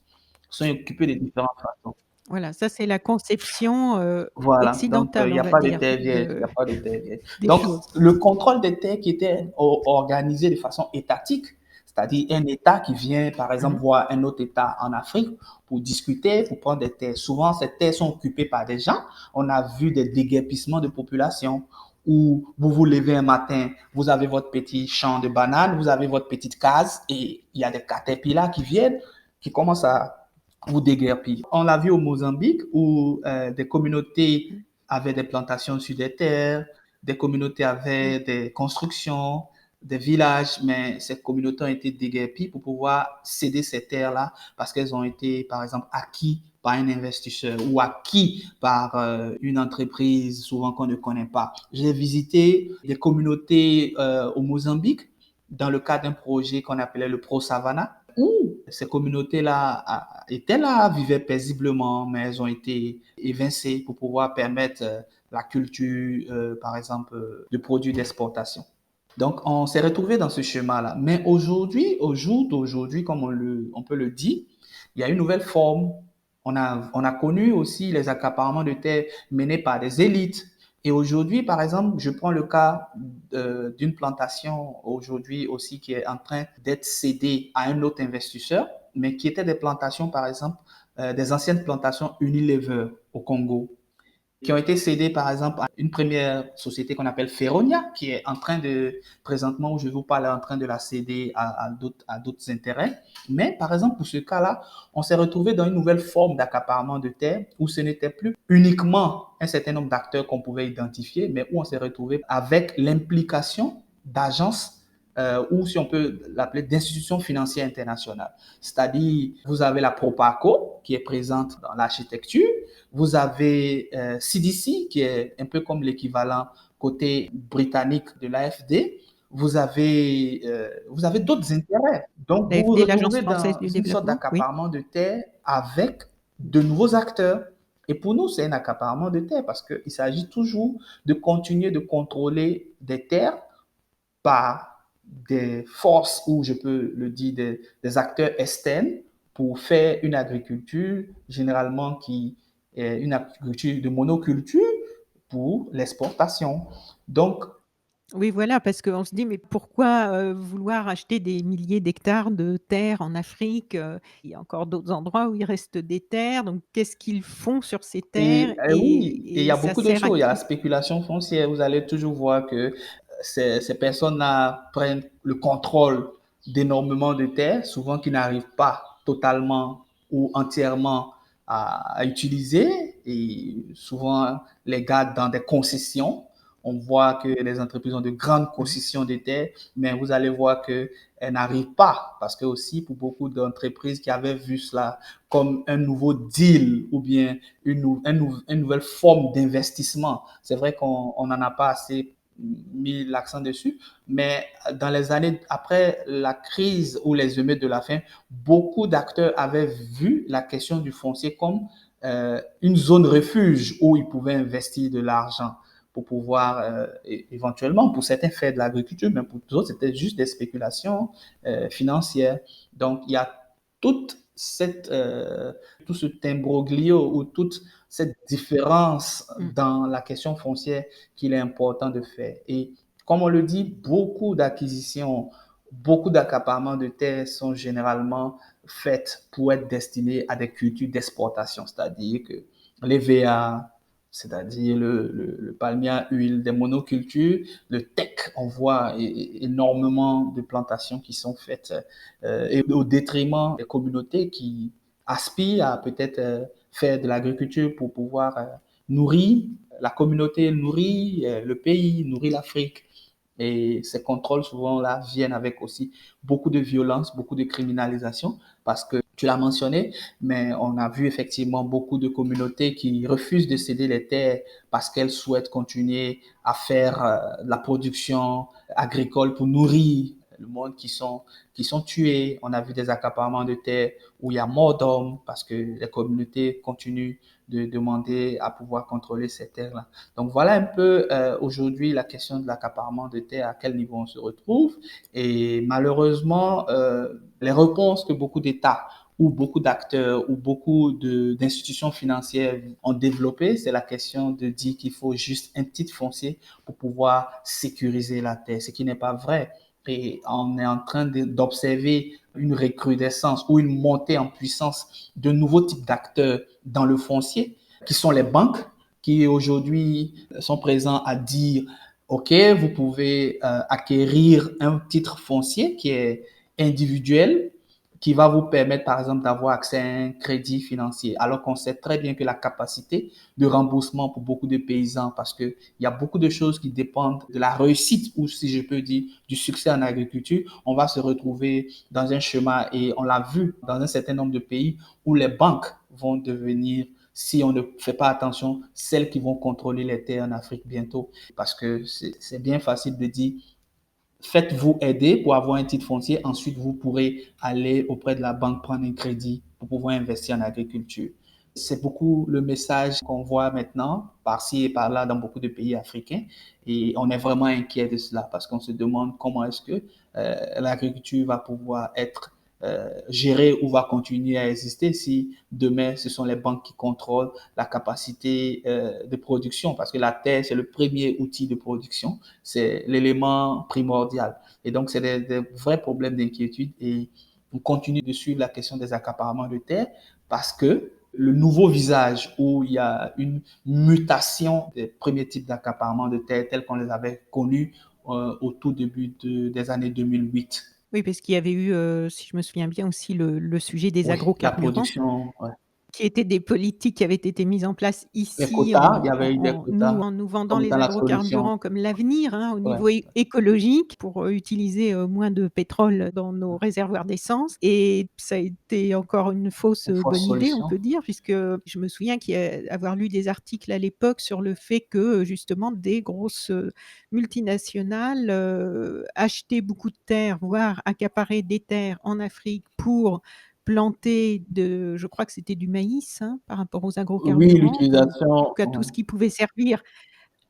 Sont occupées de différentes façons. Voilà, ça c'est la conception, Voilà, donc il occidentale, n'y on a va pas de dire, terre vierge, il n'y a pas de terre vierge. des Donc, choses. le contrôle des terres qui était organisé de façon étatique, c'est-à-dire un État qui vient, par exemple, Mmh. voir un autre État en Afrique pour discuter, pour prendre des terres. Souvent, ces terres sont occupées par des gens. On a vu des déguerpissements de population où vous vous levez un matin, vous avez votre petit champ de bananes, vous avez votre petite case et il y a des caterpillars qui viennent, qui commencent à vous déguerpir. On l'a vu au Mozambique où des communautés avaient des plantations sur des terres, des communautés Mmh. avaient des constructions, des villages, mais ces communautés ont été déguerpies pour pouvoir céder ces terres-là parce qu'elles ont été, par exemple, acquises par un investisseur ou acquis par une entreprise souvent qu'on ne connaît pas. J'ai visité des communautés au Mozambique dans le cadre d'un projet qu'on appelait le Pro Savannah où ces communautés-là étaient là, vivaient paisiblement, mais elles ont été évincées pour pouvoir permettre la culture, par exemple, de produits d'exportation. Donc, on s'est retrouvé dans ce schéma-là. Mais aujourd'hui, au jour d'aujourd'hui, comme on peut le dire, il y a une nouvelle forme. On a connu aussi les accaparements de terres menés par des élites. Et aujourd'hui, par exemple, je prends le cas d'une plantation aujourd'hui aussi qui est en train d'être cédée à un autre investisseur, mais qui étaient des plantations, par exemple, des anciennes plantations Unilever au Congo qui ont été cédés, par exemple, à une première société qu'on appelle Ferronia, qui est en train de, présentement où je vous parle, est en train de la céder à d'autres intérêts. Mais, par exemple, pour ce cas-là, on s'est retrouvé dans une nouvelle forme d'accaparement de terre où ce n'était plus uniquement un certain nombre d'acteurs qu'on pouvait identifier, mais où on s'est retrouvé avec l'implication d'agences ou si on peut l'appeler d'institutions financières internationales. C'est-à-dire, vous avez la Proparco qui est présente dans l'architecture, vous avez CDC, qui est un peu comme l'équivalent côté britannique de l'AFD. Vous avez d'autres intérêts. Donc, vous vous L'AFD, l'Agence retrouvez française dans du une sorte développement, oui. d'accaparement de terre avec de nouveaux acteurs. Et pour nous, c'est un accaparement de terre parce qu'il s'agit toujours de continuer de contrôler des terres par des forces, ou je peux le dire, des acteurs externes pour faire une agriculture généralement qui est une agriculture de monoculture pour l'exportation. Donc, Oui, voilà, parce qu'on se dit: «Mais pourquoi, vouloir acheter des milliers d'hectares de terres en Afrique?» Il y a encore d'autres endroits où il reste des terres, donc qu'est-ce qu'ils font sur ces terres oui, et il y et a ça beaucoup d'autres sert à choses. Il y a la qui? spéculation foncière. Vous allez toujours voir que ces personnes-là prennent le contrôle d'énormément de terres, souvent qui n'arrivent pas totalement ou entièrement à utiliser, et souvent les gardent dans des concessions. On voit que les entreprises ont de grandes Mmh. concessions de terres, mais vous allez voir qu'elles n'arrivent pas, parce que aussi pour beaucoup d'entreprises qui avaient vu cela comme un nouveau deal ou bien une nouvelle forme d'investissement. C'est vrai qu'on n'en a pas assez mis l'accent dessus, mais dans les années après la crise ou les émeutes de la faim, beaucoup d'acteurs avaient vu la question du foncier comme une zone refuge où ils pouvaient investir de l'argent pour pouvoir éventuellement, pour certains, faire de l'agriculture, mais pour d'autres, c'était juste des spéculations financières. Donc, il y a toute tout cet imbroglio ou toute cette différence Mmh. dans la question foncière qu'il est important de faire. Et comme on le dit, beaucoup d'acquisitions beaucoup d'accaparements de terres sont généralement faits pour être destinés à des cultures d'exportation, c'est-à-dire que les VA, c'est-à-dire le palmier à huile, des monocultures, le teck, on voit énormément de plantations qui sont faites et au détriment des communautés qui aspirent à peut-être faire de l'agriculture pour pouvoir nourrir la communauté, nourrir le pays, nourrir l'Afrique. Et ces contrôles, souvent, là, viennent avec aussi beaucoup de violence, beaucoup de criminalisation, parce que tu l'as mentionné, mais on a vu effectivement beaucoup de communautés qui refusent de céder les terres parce qu'elles souhaitent continuer à faire la production agricole pour nourrir le monde qui sont tués. On a vu des accaparements de terres où il y a mort d'hommes parce que les communautés continuent de demander à pouvoir contrôler ces terres-là. Donc voilà un peu aujourd'hui la question de l'accaparement de terres, à quel niveau on se retrouve. Et malheureusement, les réponses que beaucoup d'États ou beaucoup d'acteurs ou beaucoup d'institutions financières ont développées, c'est la question de dire qu'il faut juste un titre foncier pour pouvoir sécuriser la terre, ce qui n'est pas vrai. Et on est en train d'observer une recrudescence ou une montée en puissance de nouveaux types d'acteurs dans le foncier, qui sont les banques, qui aujourd'hui sont présents à dire, OK, vous pouvez acquérir un titre foncier qui est individuel, qui va vous permettre, par exemple, d'avoir accès à un crédit financier, alors qu'on sait très bien que la capacité de remboursement pour beaucoup de paysans, parce qu'il y a beaucoup de choses qui dépendent de la réussite, ou si je peux dire, du succès en agriculture, on va se retrouver dans un chemin, et on l'a vu dans un certain nombre de pays, où les banques vont devenir, si on ne fait pas attention, celles qui vont contrôler les terres en Afrique bientôt. Parce que c'est bien facile de dire, faites-vous aider pour avoir un titre foncier. Ensuite, vous pourrez aller auprès de la banque prendre un crédit pour pouvoir investir en agriculture. C'est beaucoup le message qu'on voit maintenant, par-ci et par-là, dans beaucoup de pays africains. Et on est vraiment inquiet de cela parce qu'on se demande comment est-ce que l'agriculture va pouvoir être gérée ou va continuer à exister si demain ce sont les banques qui contrôlent la capacité de production. Parce que la terre, c'est le premier outil de production, c'est l'élément primordial. Et donc, c'est des vrais problèmes d'inquiétude et on continue de suivre la question des accaparements de terre parce que le nouveau visage où il y a une mutation des premiers types d'accaparements de terre tels qu'on les avait connus au tout début des années 2008. Oui, parce qu'il y avait eu, si je me souviens bien aussi le sujet des Oui, la agrocarburants, production, ouais. qui étaient des politiques qui avaient été mises en place Les ici quotas, il y avait eu des en quotas nous vendant comme les dans la solution. agrocarburants comme l'avenir, hein, au Ouais, niveau écologique pour, utiliser, moins de pétrole dans nos réservoirs d'essence, et ça a été encore une fausse, une fausse bonne idée, on solution. peut dire, puisque je me souviens avoir lu des articles à l'époque sur le fait que, justement des grosses, multinationales, achetaient beaucoup de terres, voire accaparaient des terres en Afrique pour planter je crois que c'était du maïs, hein, par rapport aux Oui, agrocarburants, ou en tout l'utilisation, cas tout ce qui pouvait servir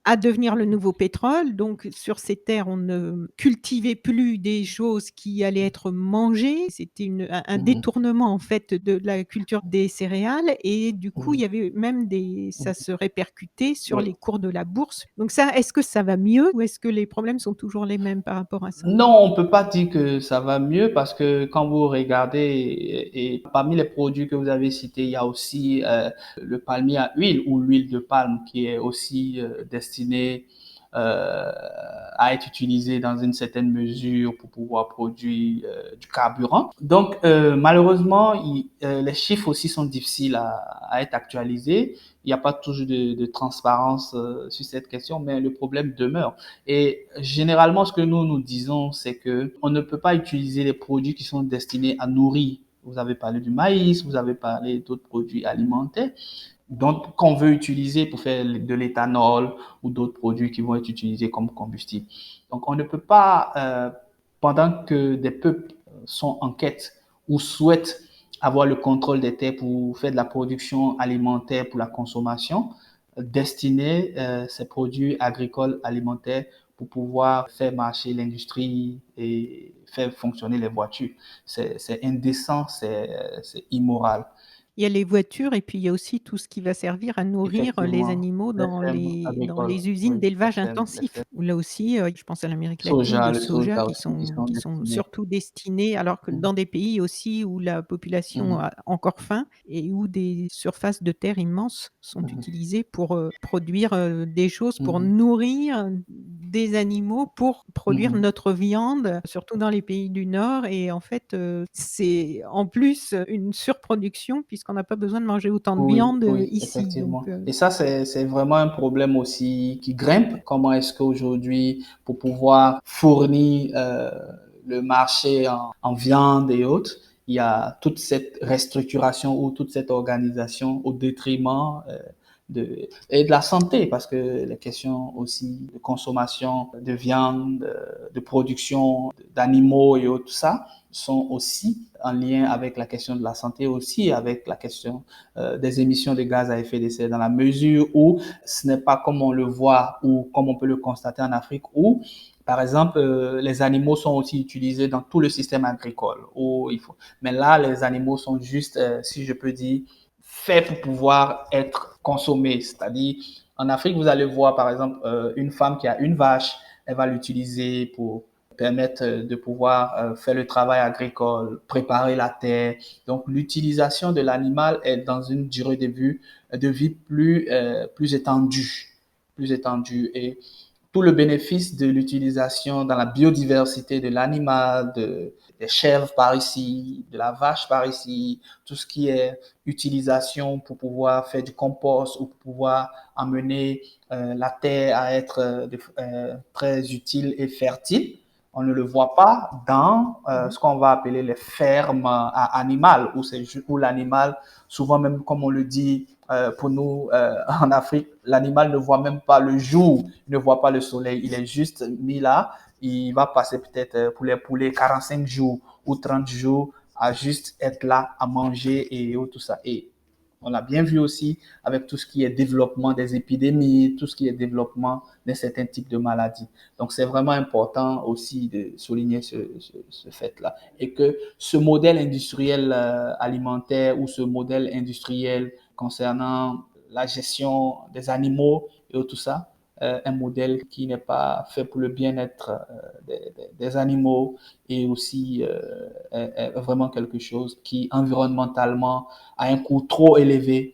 à devenir le nouveau pétrole. Donc sur ces terres, on ne cultivait plus des choses qui allaient être mangées. C'était un détournement en fait de la culture des céréales, et du coup, il y avait même ça se répercutait sur oui. les cours de la bourse. Donc ça, est-ce que ça va mieux ou est-ce que les problèmes sont toujours les mêmes par rapport à ça? Non, on peut pas dire que ça va mieux parce que quand vous regardez et parmi les produits que vous avez cités, il y a aussi le palmier à huile ou l'huile de palme qui est aussi destinée euh, à être utilisée dans une certaine mesure pour pouvoir produire du carburant. Donc malheureusement, les chiffres aussi sont difficiles à être actualisés. Il n'y a pas toujours de transparence sur cette question, mais le problème demeure. Et généralement, ce que nous disons, c'est que on ne peut pas utiliser les produits qui sont destinés à nourrir. Vous avez parlé du maïs, vous avez parlé d'autres produits alimentaires, donc qu'on veut utiliser pour faire de l'éthanol ou d'autres produits qui vont être utilisés comme combustible. Donc on ne peut pas, pendant que des peuples sont en quête ou souhaitent avoir le contrôle des terres pour faire de la production alimentaire pour la consommation, destiner ces produits agricoles alimentaires pour pouvoir faire marcher l'industrie et faire fonctionner les voitures. C'est indécent, c'est immoral. Il y a les voitures et puis il y a aussi tout ce qui va servir à nourrir les Effectivement, animaux les fermes dans agricoles, les usines oui, d'élevage intensif. Où là aussi, je pense à l'Amérique latine, soja, le le soja soja aussi qui sont qui sont destinés. surtout destinés alors que Mmh. dans des pays aussi où la population Mmh. a encore faim et où des surfaces de terre immenses sont Mmh. utilisées pour, produire, des choses pour Mmh. nourrir des animaux, pour produire Mmh. notre viande, surtout dans les pays du Nord et en fait, c'est en plus une surproduction puisqu'on n'a pas besoin de manger autant de Oui, viande, oui, ici donc effectivement. Et ça, c'est vraiment un problème aussi qui grimpe. Comment est-ce qu'aujourd'hui, pour pouvoir fournir le marché en viande et autres, il y a toute cette restructuration ou toute cette organisation au détriment et de la santé, parce que les questions aussi de consommation de viande, de production d'animaux et autres, tout ça, sont aussi en lien avec la question de la santé, aussi avec la question des émissions de gaz à effet de serre, dans la mesure où ce n'est pas comme on le voit ou comme on peut le constater en Afrique, où par exemple, les animaux sont aussi utilisés dans tout le système agricole. Où il faut... Mais là, les animaux sont juste, si je peux dire, faits pour pouvoir être consommés. C'est-à-dire, en Afrique, vous allez voir, par exemple, une femme qui a une vache, elle va l'utiliser pour permettre de pouvoir faire le travail agricole, préparer la terre. Donc, l'utilisation de l'animal est dans une durée de vie plus étendue, plus étendue. Et tout le bénéfice de l'utilisation dans la biodiversité de l'animal, des chèvres par ici, de la vache par ici, tout ce qui est utilisation pour pouvoir faire du compost ou pour pouvoir amener la terre à être très utile et fertile. On ne le voit pas dans Mmh. ce qu'on va appeler les fermes à animal, où l'animal, souvent même comme on le dit pour nous en Afrique, l'animal ne voit même pas le jour, il ne voit pas le soleil, il est juste mis là, il va passer peut-être pour les poulets 45 jours ou 30 jours à juste être là, à manger et tout ça. Et on l'a bien vu aussi avec tout ce qui est développement des épidémies, tout ce qui est développement de certains types de maladies. Donc, c'est vraiment important aussi de souligner ce fait-là. Et que ce modèle industriel alimentaire ou ce modèle industriel concernant la gestion des animaux et tout ça, un modèle qui n'est pas fait pour le bien-être des animaux et aussi est vraiment quelque chose qui environnementalement a un coût trop élevé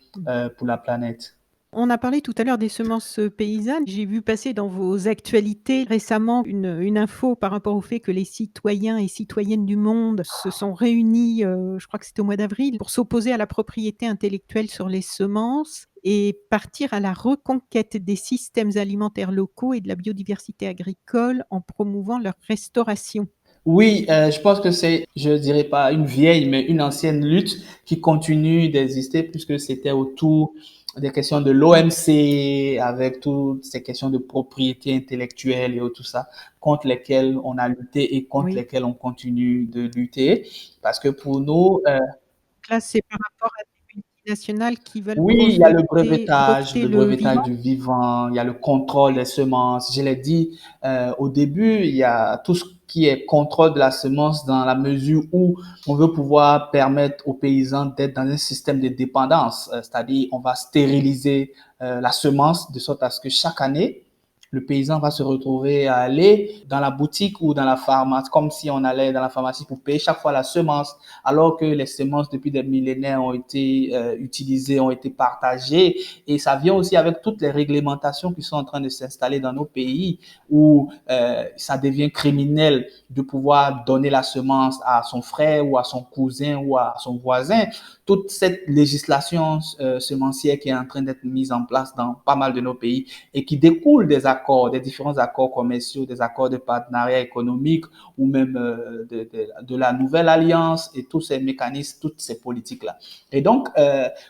pour la planète. On a parlé tout à l'heure des semences, paysannes. J'ai vu passer dans vos actualités récemment une info par rapport au fait que les citoyens et citoyennes du monde se sont réunis, je crois que c'était au mois d'avril, pour s'opposer à la propriété intellectuelle sur les semences et partir à la reconquête des systèmes alimentaires locaux et de la biodiversité agricole en promouvant leur restauration. Oui, je pense que c'est, je dirais pas une vieille, mais une ancienne lutte qui continue d'exister puisque c'était autour des questions de l'OMC avec toutes ces questions de propriété intellectuelle et tout ça contre lesquelles on a lutté et contre Oui. lesquelles on continue de lutter parce que pour nous, Là, c'est par rapport à des multinationales qui veulent oui, il y a breveter le le brevetage vivant. du vivant, il y a le contrôle des semences. Je l'ai dit au début, il y a tout ce qui est contrôle de la semence dans la mesure où on veut pouvoir permettre aux paysans d'être dans un système de dépendance, c'est-à-dire on va stériliser la semence de sorte à ce que chaque année, le paysan va se retrouver à aller dans la boutique ou dans la pharmacie, comme si on allait dans la pharmacie pour payer chaque fois la semence, alors que les semences depuis des millénaires ont été utilisées, ont été partagées. Et ça vient aussi avec toutes les réglementations qui sont en train de s'installer dans nos pays, où ça devient criminel de pouvoir donner la semence à son frère ou à son cousin ou à son voisin. Toute cette législation semencière qui est en train d'être mise en place dans pas mal de nos pays et qui découle des accords, des différents accords commerciaux, des accords de partenariat économique ou même de la nouvelle alliance et tous ces mécanismes, toutes ces politiques-là. Et donc,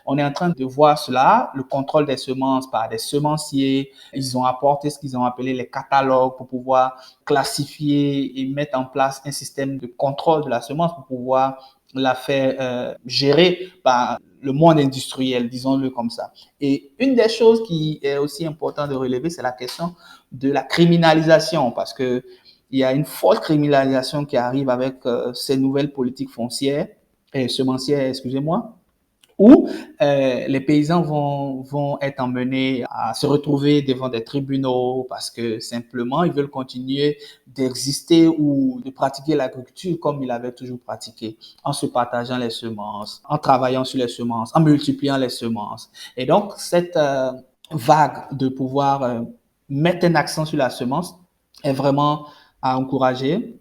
on est en train de voir cela, le contrôle des semences par des semenciers. Ils ont apporté ce qu'ils ont appelé les catalogues pour pouvoir classifier et mettre en place un système de contrôle de la semence pour pouvoir la faire gérer par le monde industriel, disons-le comme ça. Et une des choses qui est aussi importante de relever, c'est la question de la criminalisation, parce que il y a une forte criminalisation qui arrive avec ces nouvelles politiques foncières et semencières, excusez-moi. où les paysans vont être emmenés à se retrouver devant des tribunaux parce que simplement ils veulent continuer d'exister ou de pratiquer l'agriculture comme ils l'avaient toujours pratiqué, en se partageant les semences, en travaillant sur les semences, en multipliant les semences. Et donc cette vague de pouvoir mettre un accent sur la semence est vraiment à encourager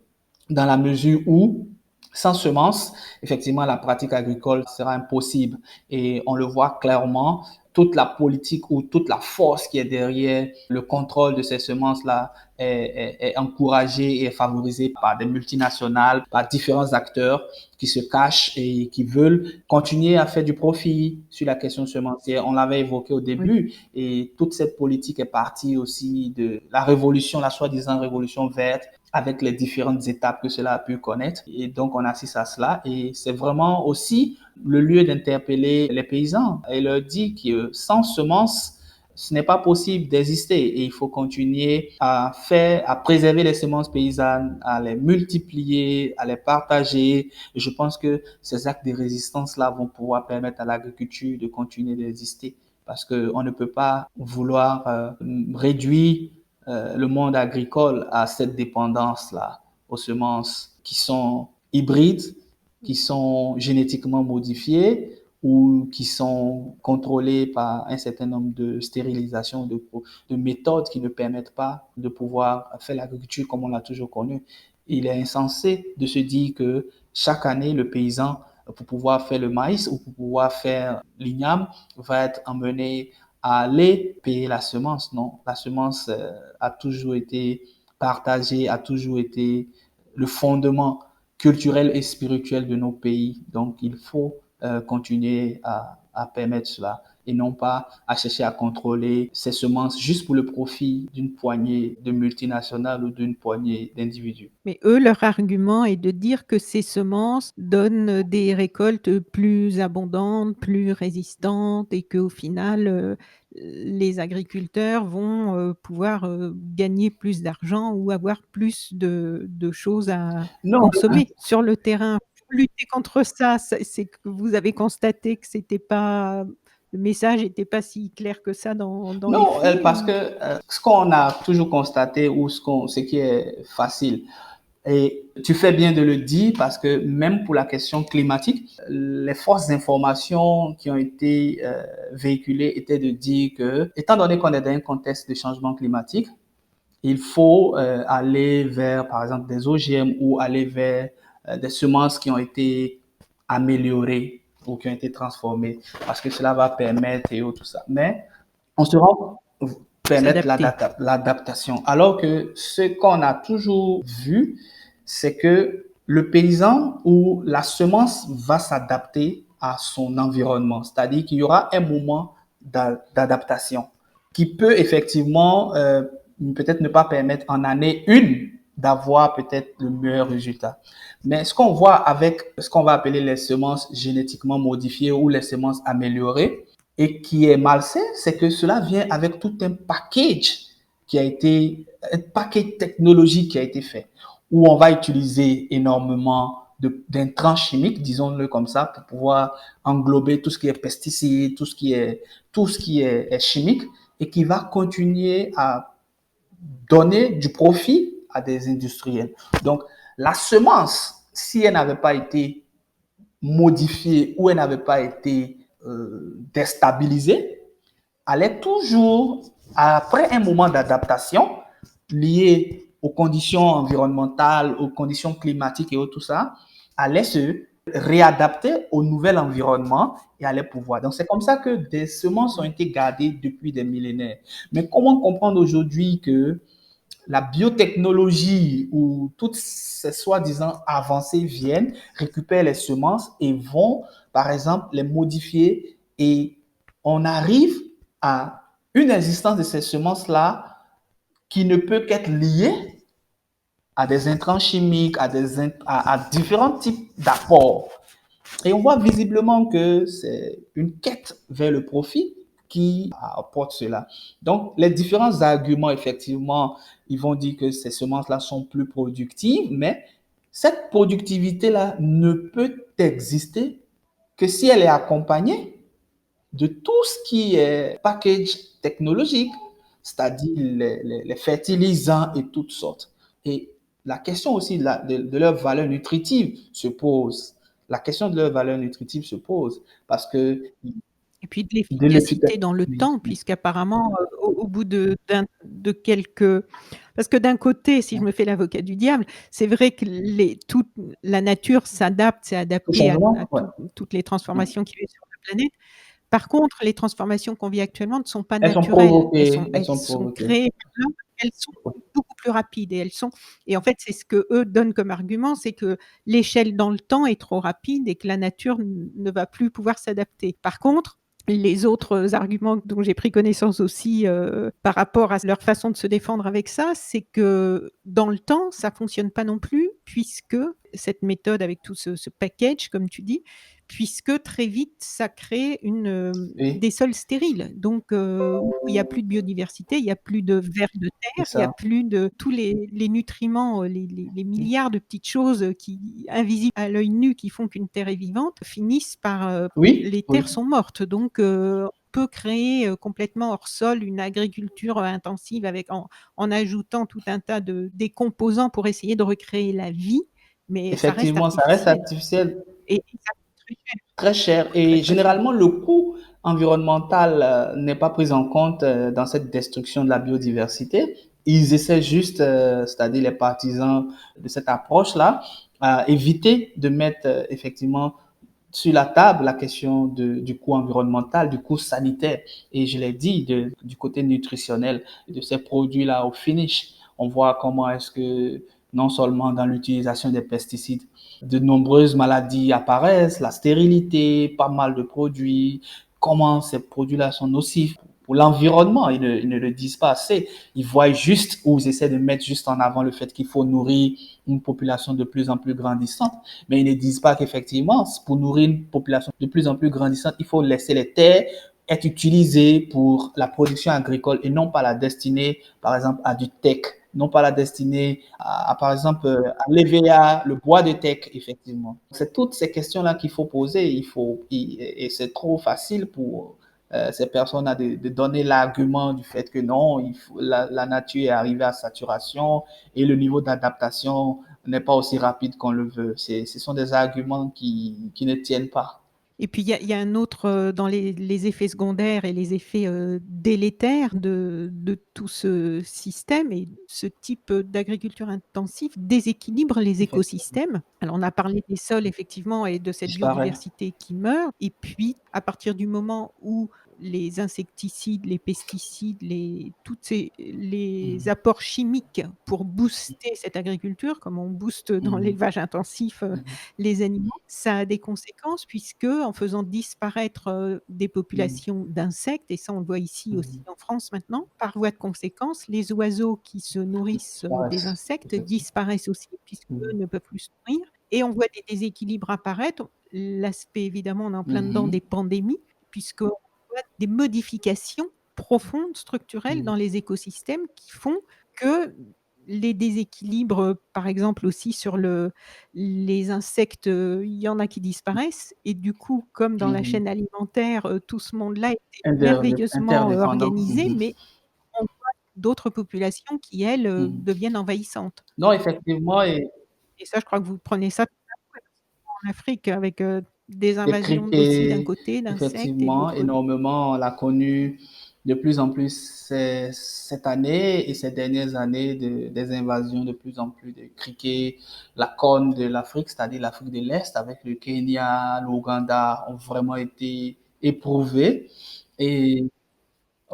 dans la mesure où sans semences, effectivement, la pratique agricole sera impossible. Et on le voit clairement, toute la politique ou toute la force qui est derrière le contrôle de ces semences-là est encouragée et est favorisée par des multinationales, par différents acteurs qui se cachent et qui veulent continuer à faire du profit sur la question semencière. On l'avait évoqué au Oui. début et toute cette politique est partie aussi de la révolution, la soi-disant révolution verte, avec les différentes étapes que cela a pu connaître. Et donc, on assiste à cela. Et c'est vraiment aussi le lieu d'interpeller les paysans et leur dire que sans semences, ce n'est pas possible d'exister et il faut continuer à faire, à préserver les semences paysannes, à les multiplier, à les partager. Et je pense que ces actes de résistance-là vont pouvoir permettre à l'agriculture de continuer d'exister parce qu'on ne peut pas vouloir réduire le monde agricole a cette dépendance-là aux semences qui sont hybrides, qui sont génétiquement modifiées ou qui sont contrôlées par un certain nombre de stérilisations, de méthodes qui ne permettent pas de pouvoir faire l'agriculture comme on l'a toujours connu. Il est insensé de se dire que chaque année, le paysan, pour pouvoir faire le maïs ou pour pouvoir faire l'igname, va être emmené à aller payer la semence. Non, la semence a toujours été partagée, a toujours été le fondement culturel et spirituel de nos pays. Donc, il faut continuer à permettre cela et non pas à chercher à contrôler ces semences juste pour le profit d'une poignée de multinationales ou d'une poignée d'individus. Mais eux, leur argument est de dire que ces semences donnent des récoltes plus abondantes, plus résistantes et qu'au final, les agriculteurs vont, pouvoir, gagner plus d'argent ou avoir plus de choses à Non, consommer sur le terrain. Pour lutter contre ça, c'est que vous avez constaté que c'était pas le message était pas si clair que ça dans les non, faits parce que ou? ce qu'on a toujours constaté ou ce qui est facile, et tu fais bien de le dire parce que même pour la question climatique, les fausses informations qui ont été véhiculées étaient de dire que, étant donné qu'on est dans un contexte de changement climatique, il faut aller vers, par exemple, des OGM ou aller vers des semences qui ont été améliorées ou qui ont été transformées parce que cela va permettre et tout ça. Mais on se rend permettre S'adapter. l'adaptation. Alors que ce qu'on a toujours vu, c'est que le paysan ou la semence va s'adapter à son environnement. C'est-à-dire qu'il y aura un moment d'adaptation qui peut effectivement peut-être ne pas permettre en année une d'avoir peut-être le meilleur résultat. Mais ce qu'on voit avec ce qu'on va appeler les semences génétiquement modifiées ou les semences améliorées, et qui est malsain, c'est que cela vient avec tout un package qui a été, un package technologique qui a été fait, où on va utiliser énormément d'intrants chimiques, disons-le comme ça, pour pouvoir englober tout ce qui est pesticides, tout ce qui est chimique, et qui va continuer à donner du profit à des industriels. Donc, la semence, si elle n'avait pas été modifiée ou elle n'avait pas été déstabilisée, allait toujours, après un moment d'adaptation lié aux conditions environnementales, aux conditions climatiques et tout ça, allait se réadapter au nouvel environnement et allait pouvoir. Donc, c'est comme ça que des semences ont été gardées depuis des millénaires. Mais comment comprendre aujourd'hui que la biotechnologie ou toutes ces soi-disant avancées viennent, récupèrent les semences et vont, par exemple, les modifier et on arrive à une existence de ces semences-là qui ne peut qu'être liée à des intrants chimiques, à différents types d'apports. Et on voit visiblement que c'est une quête vers le profit qui apporte cela. Donc, les différents arguments, effectivement, ils vont dire que ces semences-là sont plus productives, mais cette productivité-là ne peut exister que si elle est accompagnée de tout ce qui est package technologique, c'est-à-dire les fertilisants et toutes sortes. Et la question aussi de leur valeur nutritive se pose. La question de leur valeur nutritive se pose parce que Et puis de de l'efficacité. l'efficacité dans le Oui, temps, oui. puisqu'apparemment, au bout de quelques parce que d'un côté, si je me fais l'avocat du diable, c'est vrai que toute la nature s'adapte, s'est Le adaptée à changement, ouais. toutes les Mm. transformations qu'il y a eu sur la planète. Par contre, les transformations qu'on vit actuellement ne sont pas Elles sont naturelles. provoquées, elles Elles sont sont provoquées. créées par l'homme, elles sont beaucoup plus rapides et en fait, c'est ce qu'eux donnent comme argument, c'est que l'échelle dans le temps est trop rapide et que la nature ne va plus pouvoir s'adapter. Par contre, les autres arguments dont j'ai pris connaissance aussi, par rapport à leur façon de se défendre avec ça, c'est que dans le temps, ça fonctionne pas non plus puisque cette méthode avec tout ce package, comme tu dis, puisque très vite, ça crée Oui, des sols stériles. Donc, où il y a plus de biodiversité, il y a plus de vers de c'est terre, il y a ça. plus de tous les nutriments, les milliards de petites choses qui invisibles à l'œil nu, qui font qu'une terre est vivante, finissent par, Oui, les oui. terres sont mortes. Donc, on peut créer, complètement hors sol une agriculture, intensive en ajoutant tout un tas de décomposants pour essayer de recréer la vie, mais ça reste Effectivement, ça reste artificiel artificiel. et ça coûte très cher, Très cher très, et très cher. généralement le coût environnemental n'est pas pris en compte dans cette destruction de la biodiversité. Ils essaient juste, c'est-à-dire les partisans de cette approche-là, à éviter de mettre effectivement sur la table la question du coût environnemental, du coût sanitaire. Et je l'ai dit, du côté nutritionnel de ces produits-là au finish. On voit comment est-ce que non seulement dans l'utilisation des pesticides, de nombreuses maladies apparaissent, la stérilité, pas mal de produits, comment ces produits-là sont nocifs pour l'environnement. Ils ne le disent pas assez. Ils voient juste, ou ils essaient de mettre juste en avant le fait qu'il faut nourrir une population de plus en plus grandissante. Mais ils ne disent pas qu'effectivement, pour nourrir une population de plus en plus grandissante, il faut laisser les terres être utilisées pour la production agricole et non pas la destiner, par exemple, à du tech, non pas la destiner par exemple, à l'EVA, le bois de tech, effectivement. C'est toutes ces questions-là qu'il faut poser. Et c'est trop facile pour ces personnes de donner l'argument du fait que non, la nature est arrivée à saturation et le niveau d'adaptation n'est pas aussi rapide qu'on le veut. Ce sont des arguments qui ne tiennent pas. et puis il y a un autre, dans les effets secondaires et les effets, délétères de tout ce système et ce type, d'agriculture intensive déséquilibre les Effectivement. écosystèmes. Alors on a parlé des sols effectivement et de cette Disparaît. biodiversité qui meurt et puis à partir du moment où les insecticides, les pesticides, toutes les Mhm. apports chimiques pour booster cette agriculture, comme on booste dans Mhm. l'élevage intensif, Mhm. les animaux, ça a des conséquences puisque en faisant disparaître, des Mhm. populations d'insectes et ça on le voit ici aussi Mhm. en France maintenant, par voie de conséquence, les oiseaux qui se nourrissent, des Disparaissent. insectes Effectivement. disparaissent aussi puisqu'eux Mhm. ne peuvent plus se nourrir et on voit des déséquilibres apparaître. L'aspect évidemment, on est en plein dedans des Mhm. pandémies puisqu'on voit des modifications profondes, structurelles Mhm. dans les écosystèmes qui font que les déséquilibres, par exemple aussi sur les insectes, il y en a qui disparaissent et du coup, comme dans la Mhm. chaîne alimentaire, tout ce monde-là était merveilleusement, Interdépendant. organisé, Mhm. mais on voit d'autres populations qui, elles, Mhm. deviennent envahissantes Non, effectivement, et et ça, je crois que vous prenez ça en Afrique avec, des les invasions aussi d'un criquets, côté, d'insectes et de effectivement, l'autre côté. énormément. On l'a connu de plus en plus cette année et ces dernières années des invasions de plus en plus de criquets. La corne de l'Afrique, c'est-à-dire l'Afrique de l'Est, avec le Kenya, l'Ouganda, ont vraiment été éprouvés. Et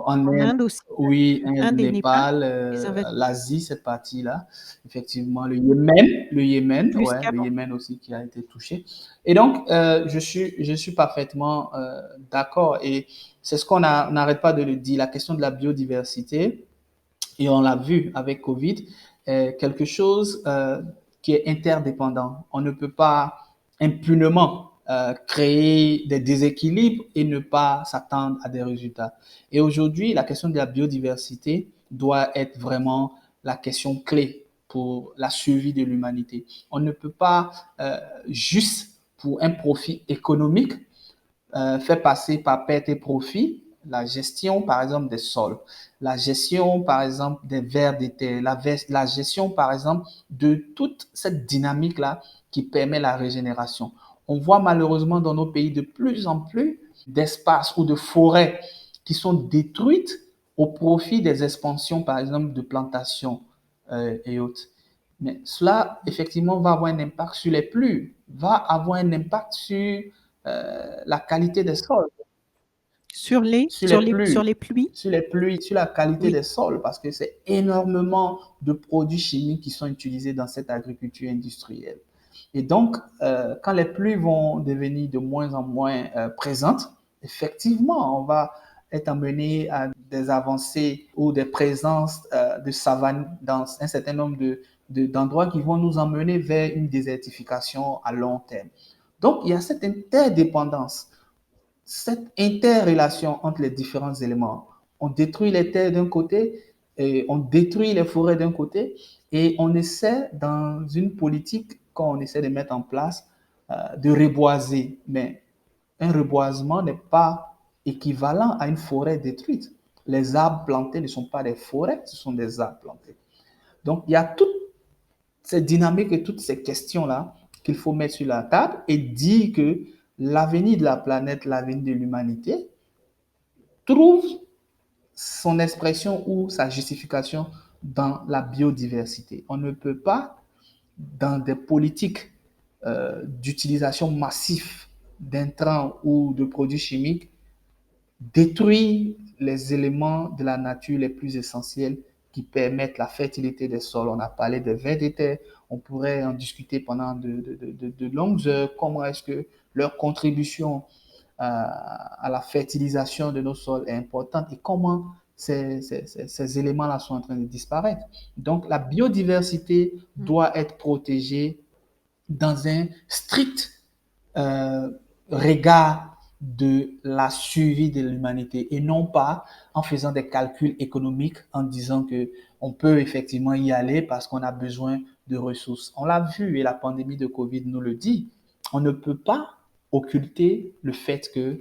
en En Inde, Inde aussi, oui, Inde, Inde et Népal, Népal, les invasions l'Asie, cette partie-là, effectivement, le Yémen, plus ouais, le qu'avant. Yémen aussi qui a été touché. Et donc, je suis parfaitement d'accord. Et c'est ce on n'arrête pas de le dire, la question de la biodiversité, et on l'a vu avec Covid, quelque chose qui est interdépendant. On ne peut pas impunément créer des déséquilibres et ne pas s'attendre à des résultats. Et aujourd'hui, la question de la biodiversité doit être vraiment la question clé pour la survie de l'humanité. On ne peut pas juste pour un profit économique fait passer par perte et profit la gestion, par exemple, des sols, la gestion, par exemple, des vers des terres, la gestion, par exemple, de toute cette dynamique-là qui permet la régénération. On voit malheureusement dans nos pays de plus en plus d'espaces ou de forêts qui sont détruites au profit des expansions, par exemple, de plantations et autres. Mais cela, effectivement, va avoir un impact sur les pluies, va avoir un impact sur la qualité des sols, Sur les sur les sur les sur pluies, les pluies? sur les pluies, sur la qualité Oui. des sols, parce que c'est énormément de produits chimiques qui sont utilisés dans cette agriculture industrielle. Et donc, quand les pluies vont devenir de moins en moins présentes, effectivement, on va être amené à des avancées ou des présences de savanes dans un certain nombre d'endroits qui vont nous emmener vers une désertification à long terme. Donc, il y a cette interdépendance, cette interrelation entre les différents éléments. On détruit les terres d'un côté, et on détruit les forêts d'un côté, et on essaie, dans une politique qu'on essaie de mettre en place, de reboiser. Mais un reboisement n'est pas équivalent à une forêt détruite. Les arbres plantés ne sont pas des forêts, ce sont des arbres plantés. Donc, il y a toutes ces dynamiques et toutes ces questions-là qu'il faut mettre sur la table et dire que l'avenir de la planète, l'avenir de l'humanité, trouve son expression ou sa justification dans la biodiversité. On ne peut pas, dans des politiques d'utilisation massive d'intrants ou de produits chimiques, détruire les éléments de la nature les plus essentiels qui permettent la fertilité des sols. On a parlé des vers des terres, on pourrait en discuter pendant de longues heures, comment est-ce que leur contribution à la fertilisation de nos sols est importante et comment ces éléments-là sont en train de disparaître. Donc la biodiversité Mmh. doit être protégée dans un strict euh, regard de la survie de l'humanité et non pas en faisant des calculs économiques en disant que on peut effectivement y aller parce qu'on a besoin de ressources. On l'a vu et la pandémie de Covid nous le dit. On ne peut pas occulter le fait que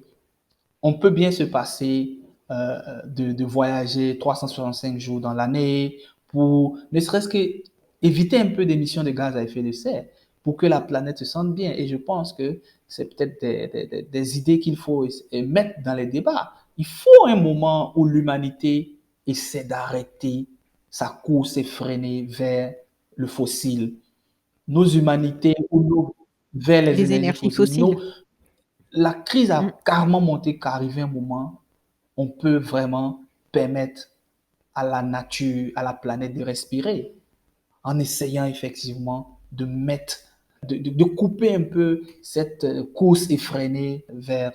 on peut bien se passer de voyager 365 jours dans l'année pour ne serait-ce que éviter un peu d'émissions de gaz à effet de serre pour que la planète se sente bien. Et je pense que c'est peut-être des idées qu'il faut mettre dans les débats. Il faut un moment où l'humanité essaie d'arrêter sa course effrénée vers le fossile. Nos humanités ou vers les Les énergies énergies fossiles. fossiles. La crise Mmh. a carrément monté qu'arrivé un moment, on peut vraiment permettre à la nature, à la planète de respirer en essayant effectivement de mettre, de couper un peu cette course effrénée vers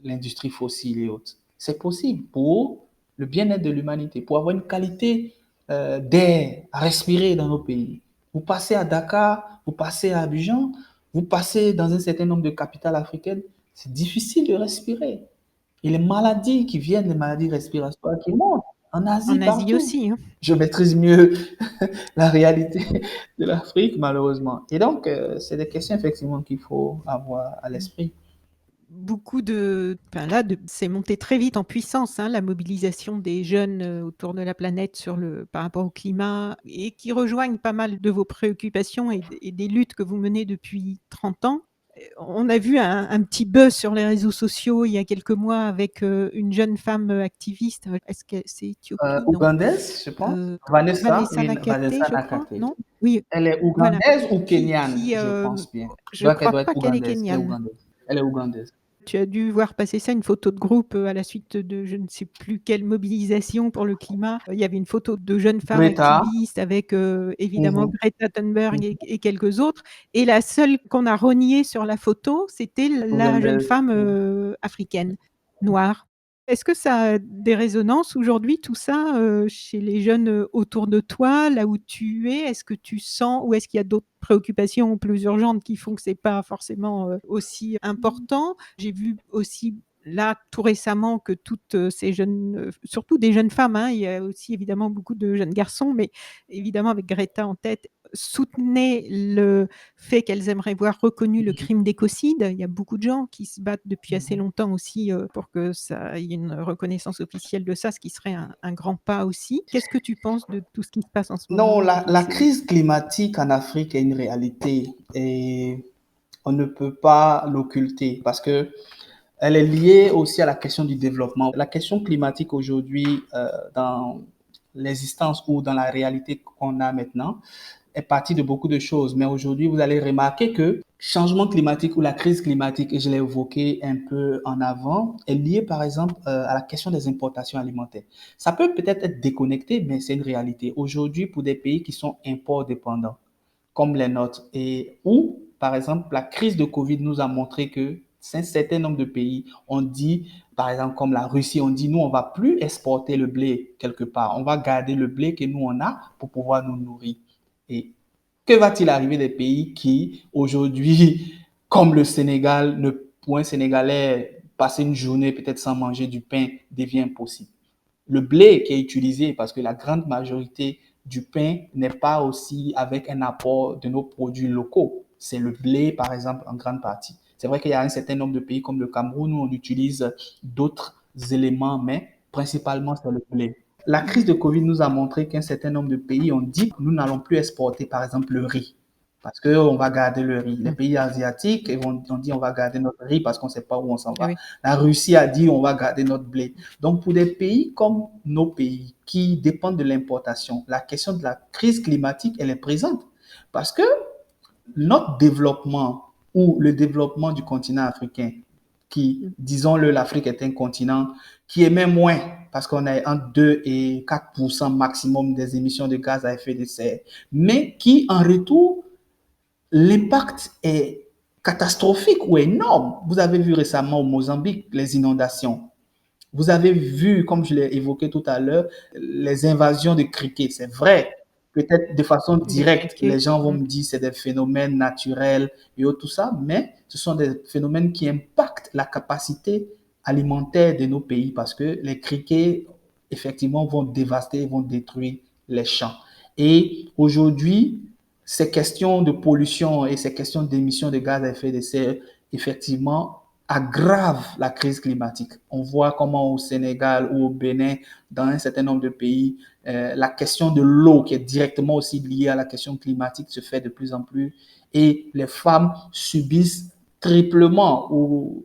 l'industrie fossile et autres. C'est possible pour le bien-être de l'humanité, pour avoir une qualité d'air à respirer dans nos pays. Vous passez à Dakar, vous passez à Abidjan, vous passez dans un certain nombre de capitales africaines, c'est difficile de respirer. Et les maladies qui viennent, les maladies respiratoires qui montent, en Asie, En Asie partout. aussi, hein. Je maîtrise mieux la réalité de l'Afrique, malheureusement. Et donc, c'est des questions effectivement qu'il faut avoir à Mmh. l'esprit. Beaucoup de enfin là, c'est monté très vite en puissance, hein, la mobilisation des jeunes, autour de la planète sur le par rapport au climat et qui rejoignent pas mal de vos préoccupations et des luttes que vous menez depuis 30 ans. On a vu un petit buzz sur les réseaux sociaux il y a quelques mois avec, une jeune femme, activiste, est-ce que c'est Éthiopie? Non, Ougandaise, je pense. heu, Vanessa, Vanessa oui, Nakate, Vanessa je crois, Nakate. non? Oui, Elle est voilà, ougandaise ou qui kenyane, qui, je pense bien. je Elle crois doit être pas qu'elle est ougandaise. Elle est kenyane. ougandaise. Elle est ougandaise. Tu as dû voir passer ça, une photo de groupe, à la suite de je ne sais plus quelle mobilisation pour le climat. Il y avait une photo de jeunes femmes Greta. activistes avec, évidemment Mhm, Greta Thunberg mhm. et quelques autres et la seule qu'on a reniée sur la photo, c'était la jeune Ougandaise. femme, africaine, noire. Est-ce que ça a des résonances aujourd'hui tout ça, chez les jeunes, autour de toi, là où tu es? Est-ce que tu sens ou est-ce qu'il y a d'autres préoccupations plus urgentes qui font que c'est pas forcément, aussi important? J'ai vu aussi là, tout récemment, que toutes ces jeunes, surtout des jeunes femmes, hein, il y a aussi évidemment beaucoup de jeunes garçons, mais évidemment avec Greta en tête, soutenaient le fait qu'elles aimeraient voir reconnu le Mhm. crime d'écocide. Il y a beaucoup de gens qui se battent depuis assez Mhm. longtemps aussi pour que ça il y ait une reconnaissance officielle de ça, ce qui serait un grand pas aussi. Qu'est-ce que tu penses de tout ce qui se passe en ce Non, moment la crise climatique en Afrique est une réalité et on ne peut pas l'occulter parce que elle est liée aussi à la question du développement. La question climatique aujourd'hui, dans l'existence ou dans la réalité qu'on a maintenant, est partie de beaucoup de choses. Mais aujourd'hui, vous allez remarquer que changement climatique ou la crise climatique, et je l'ai évoqué un peu en avant, est liée par exemple à la question des importations alimentaires. Ça peut peut-être être déconnecté, mais c'est une réalité. Aujourd'hui, pour des pays qui sont import dépendants, comme les nôtres, et où, par exemple, la crise de Covid nous a montré que un certain nombre de pays ont dit, par exemple, comme la Russie, on dit, nous, on va plus exporter le blé quelque part. On va garder le blé que nous, on a pour pouvoir nous nourrir. Et que va-t-il arriver des pays qui, aujourd'hui, comme le Sénégal, pour un Sénégalais, passer une journée peut-être sans manger du pain devient impossible. Le blé qui est utilisé, parce que la grande majorité du pain n'est pas aussi avec un apport de nos produits locaux. C'est le blé, par exemple, en grande partie. C'est vrai qu'il y a un certain nombre de pays comme le Cameroun où on utilise d'autres éléments, mais principalement c'est le blé. La crise Mmh. de Covid nous a montré qu'un certain nombre de pays ont dit que nous n'allons plus exporter, par exemple, le riz. Parce qu'on va garder le riz. Les Mmh. pays asiatiques ont dit on va garder notre riz parce qu'on ne sait pas où on s'en Ah va. oui. La Russie a dit on va garder notre blé. Donc pour des pays comme nos pays qui dépendent de l'importation, la question de la crise climatique, elle est présente. Parce que notre développement ou le développement du continent africain, qui, Mmh. disons-le, l'Afrique est un continent qui émet moins, parce qu'on a entre 2 et 4% maximum des émissions de gaz à effet de serre, mais qui, en retour, l'impact est catastrophique ou énorme. Vous avez vu récemment au Mozambique les inondations. Vous avez vu, comme je l'ai évoqué tout à l'heure, les invasions de criquets. C'est vrai, peut-être de façon Des directe, les criquets. gens vont Mmh. me dire que c'est des phénomènes naturels et tout ça, mais ce sont des phénomènes qui impactent la capacité alimentaire de nos pays parce que les criquets, effectivement, vont dévaster, vont détruire les champs. Et aujourd'hui, ces questions de pollution et ces questions d'émissions de gaz à effet de serre, effectivement, aggrave la crise climatique. On voit comment au Sénégal ou au Bénin, dans un certain nombre de pays, la question de l'eau, qui est directement aussi liée à la question climatique, se fait de plus en plus et les femmes subissent triplement ou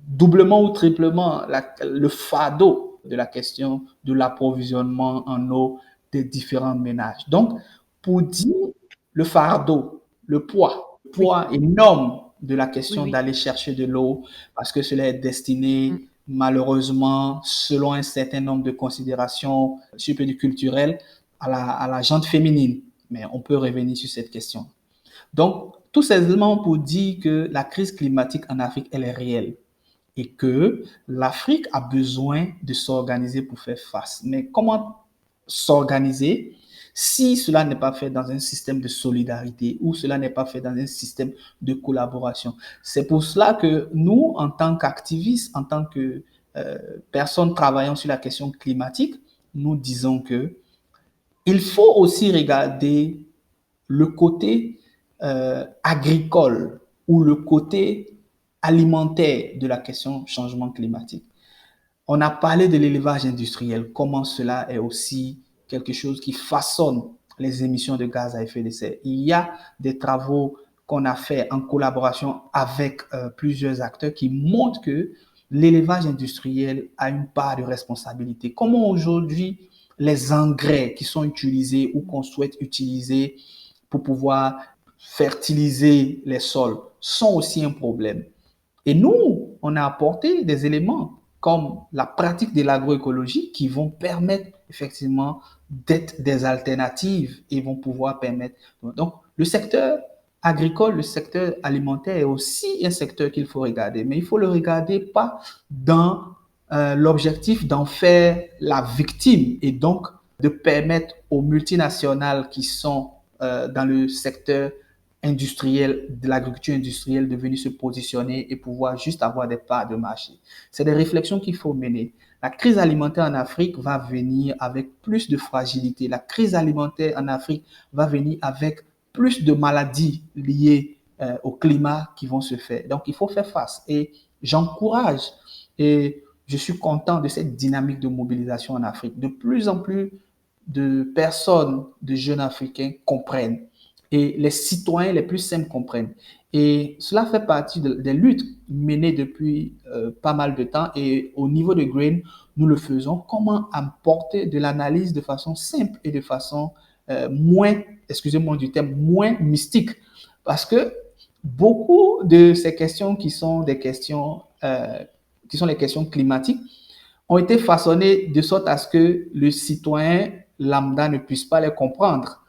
doublement ou triplement le fardeau de la question de l'approvisionnement en eau des différents ménages. Donc, pour dire le fardeau, le Oui. poids énorme de la Oui, question oui. d'aller chercher de l'eau parce que cela est Mmh. destiné malheureusement, selon un certain nombre de considérations culturelles, à la gente féminine. Mais on peut revenir sur cette question. Donc, tous ces éléments pour dire que la crise climatique en Afrique, elle est réelle et que l'Afrique a besoin de s'organiser pour faire face. Mais comment s'organiser si cela n'est pas fait dans un système de solidarité ou cela n'est pas fait dans un système de collaboration? C'est pour cela que nous, en tant qu'activistes, en tant que personnes travaillant sur la question climatique, nous disons que il faut aussi regarder le côté agricole ou le côté alimentaire de la question changement climatique. On a parlé de l'élevage industriel, comment cela est aussi quelque chose qui façonne les émissions de gaz à effet de serre. Il y a des travaux qu'on a fait en collaboration avec plusieurs acteurs qui montrent que l'élevage industriel a une part de responsabilité. Comment aujourd'hui les engrais qui sont utilisés ou qu'on souhaite utiliser pour pouvoir fertiliser les sols sont aussi un problème. Et nous, on a apporté des éléments comme la pratique de l'agroécologie qui vont permettre effectivement d'être des alternatives et vont pouvoir permettre. Donc, le secteur agricole, le secteur alimentaire est aussi un secteur qu'il faut regarder, mais il faut le regarder pas dans l'objectif d'en faire la victime et donc de permettre aux multinationales qui sont dans le secteur industrielle, de l'agriculture industrielle, de venir se positionner et pouvoir juste avoir des parts de marché. C'est des réflexions qu'il faut mener. La crise alimentaire en Afrique va venir avec plus de fragilité. La crise alimentaire en Afrique va venir avec plus de maladies liées au climat qui vont se faire. Donc, il faut faire face. Et j'encourage et je suis content de cette dynamique de mobilisation en Afrique. De plus en plus de personnes, de jeunes Africains comprennent et les citoyens les plus simples comprennent. Et cela fait partie des luttes menées depuis pas mal de temps. Et au niveau de Grain, nous le faisons. Comment apporter de l'analyse de façon simple et de façon moins, excusez-moi du terme, moins mystique. Parce que beaucoup de ces questions qui sont des questions, qui sont les questions climatiques, ont été façonnées de sorte à ce que le citoyen lambda ne puisse pas les comprendre.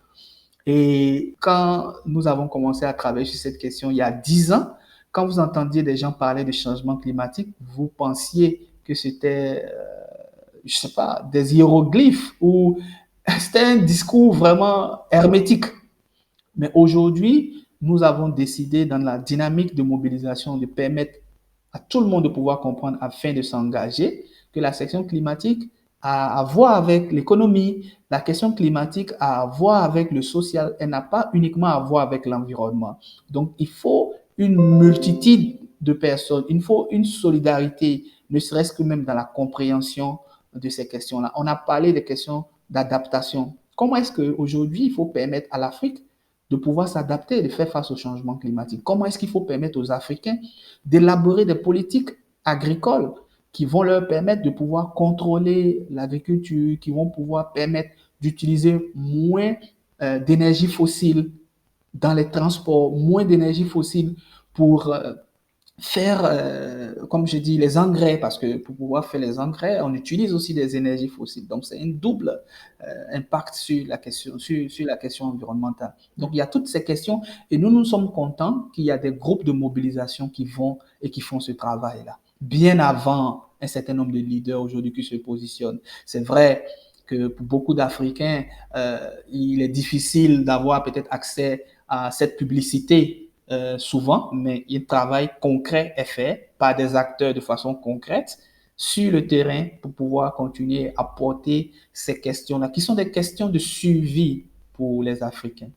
Et quand nous avons commencé à travailler sur cette question il y a 10 ans, quand vous entendiez des gens parler de changement climatique, vous pensiez que c'était, je sais pas, des hiéroglyphes ou c'était un discours vraiment hermétique. Mais aujourd'hui, nous avons décidé dans la dynamique de mobilisation de permettre à tout le monde de pouvoir comprendre afin de s'engager que la section climatique a à voir avec l'économie, la question climatique a à voir avec le social, elle n'a pas uniquement à voir avec l'environnement. Donc, il faut une multitude de personnes, il faut une solidarité, ne serait-ce que même dans la compréhension de ces questions-là. On a parlé des questions d'adaptation. Comment est-ce qu'aujourd'hui, il faut permettre à l'Afrique de pouvoir s'adapter et de faire face au changement climatique? Comment est-ce qu'il faut permettre aux Africains d'élaborer des politiques agricoles qui vont leur permettre de pouvoir contrôler l'agriculture, qui vont pouvoir permettre d'utiliser moins d'énergie fossile dans les transports, moins d'énergie fossile pour faire, comme je dis, les engrais, parce que pour pouvoir faire les engrais, on utilise aussi des énergies fossiles. Donc, c'est un double impact sur la question, sur la question environnementale. Donc, il y a toutes ces questions et nous sommes contents qu'il y a des groupes de mobilisation qui vont et qui font ce travail-là. Bien avant un certain nombre de leaders aujourd'hui qui se positionnent. C'est vrai que pour beaucoup d'Africains, il est difficile d'avoir peut-être accès à cette publicité souvent, mais un travail concret est fait par des acteurs de façon concrète sur le terrain pour pouvoir continuer à porter ces questions-là, qui sont des questions de survie pour les Africains.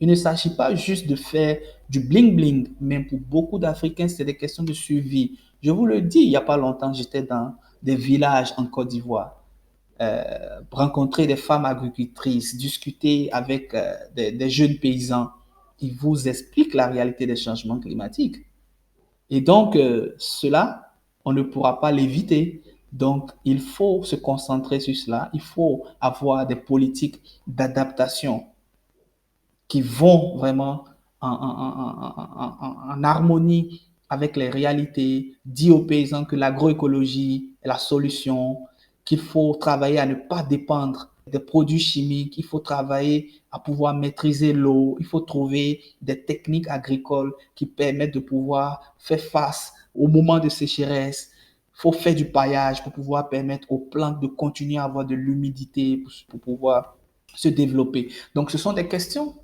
Il ne s'agit pas juste de faire du bling-bling, mais pour beaucoup d'Africains, c'est des questions de survie. Je vous le dis, il n'y a pas longtemps, j'étais dans des villages en Côte d'Ivoire, rencontrer des femmes agricultrices, discuter avec des jeunes paysans. Ils vous expliquent la réalité des changements climatiques. Et donc, cela, on ne pourra pas l'éviter. Donc, il faut se concentrer sur cela. Il faut avoir des politiques d'adaptation qui vont vraiment en harmonie avec les réalités, dit aux paysans que l'agroécologie est la solution, qu'il faut travailler à ne pas dépendre des produits chimiques, il faut travailler à pouvoir maîtriser l'eau, il faut trouver des techniques agricoles qui permettent de pouvoir faire face au moment de sécheresse. Il faut faire du paillage pour pouvoir permettre aux plantes de continuer à avoir de l'humidité pour pouvoir se développer. Donc, ce sont des questions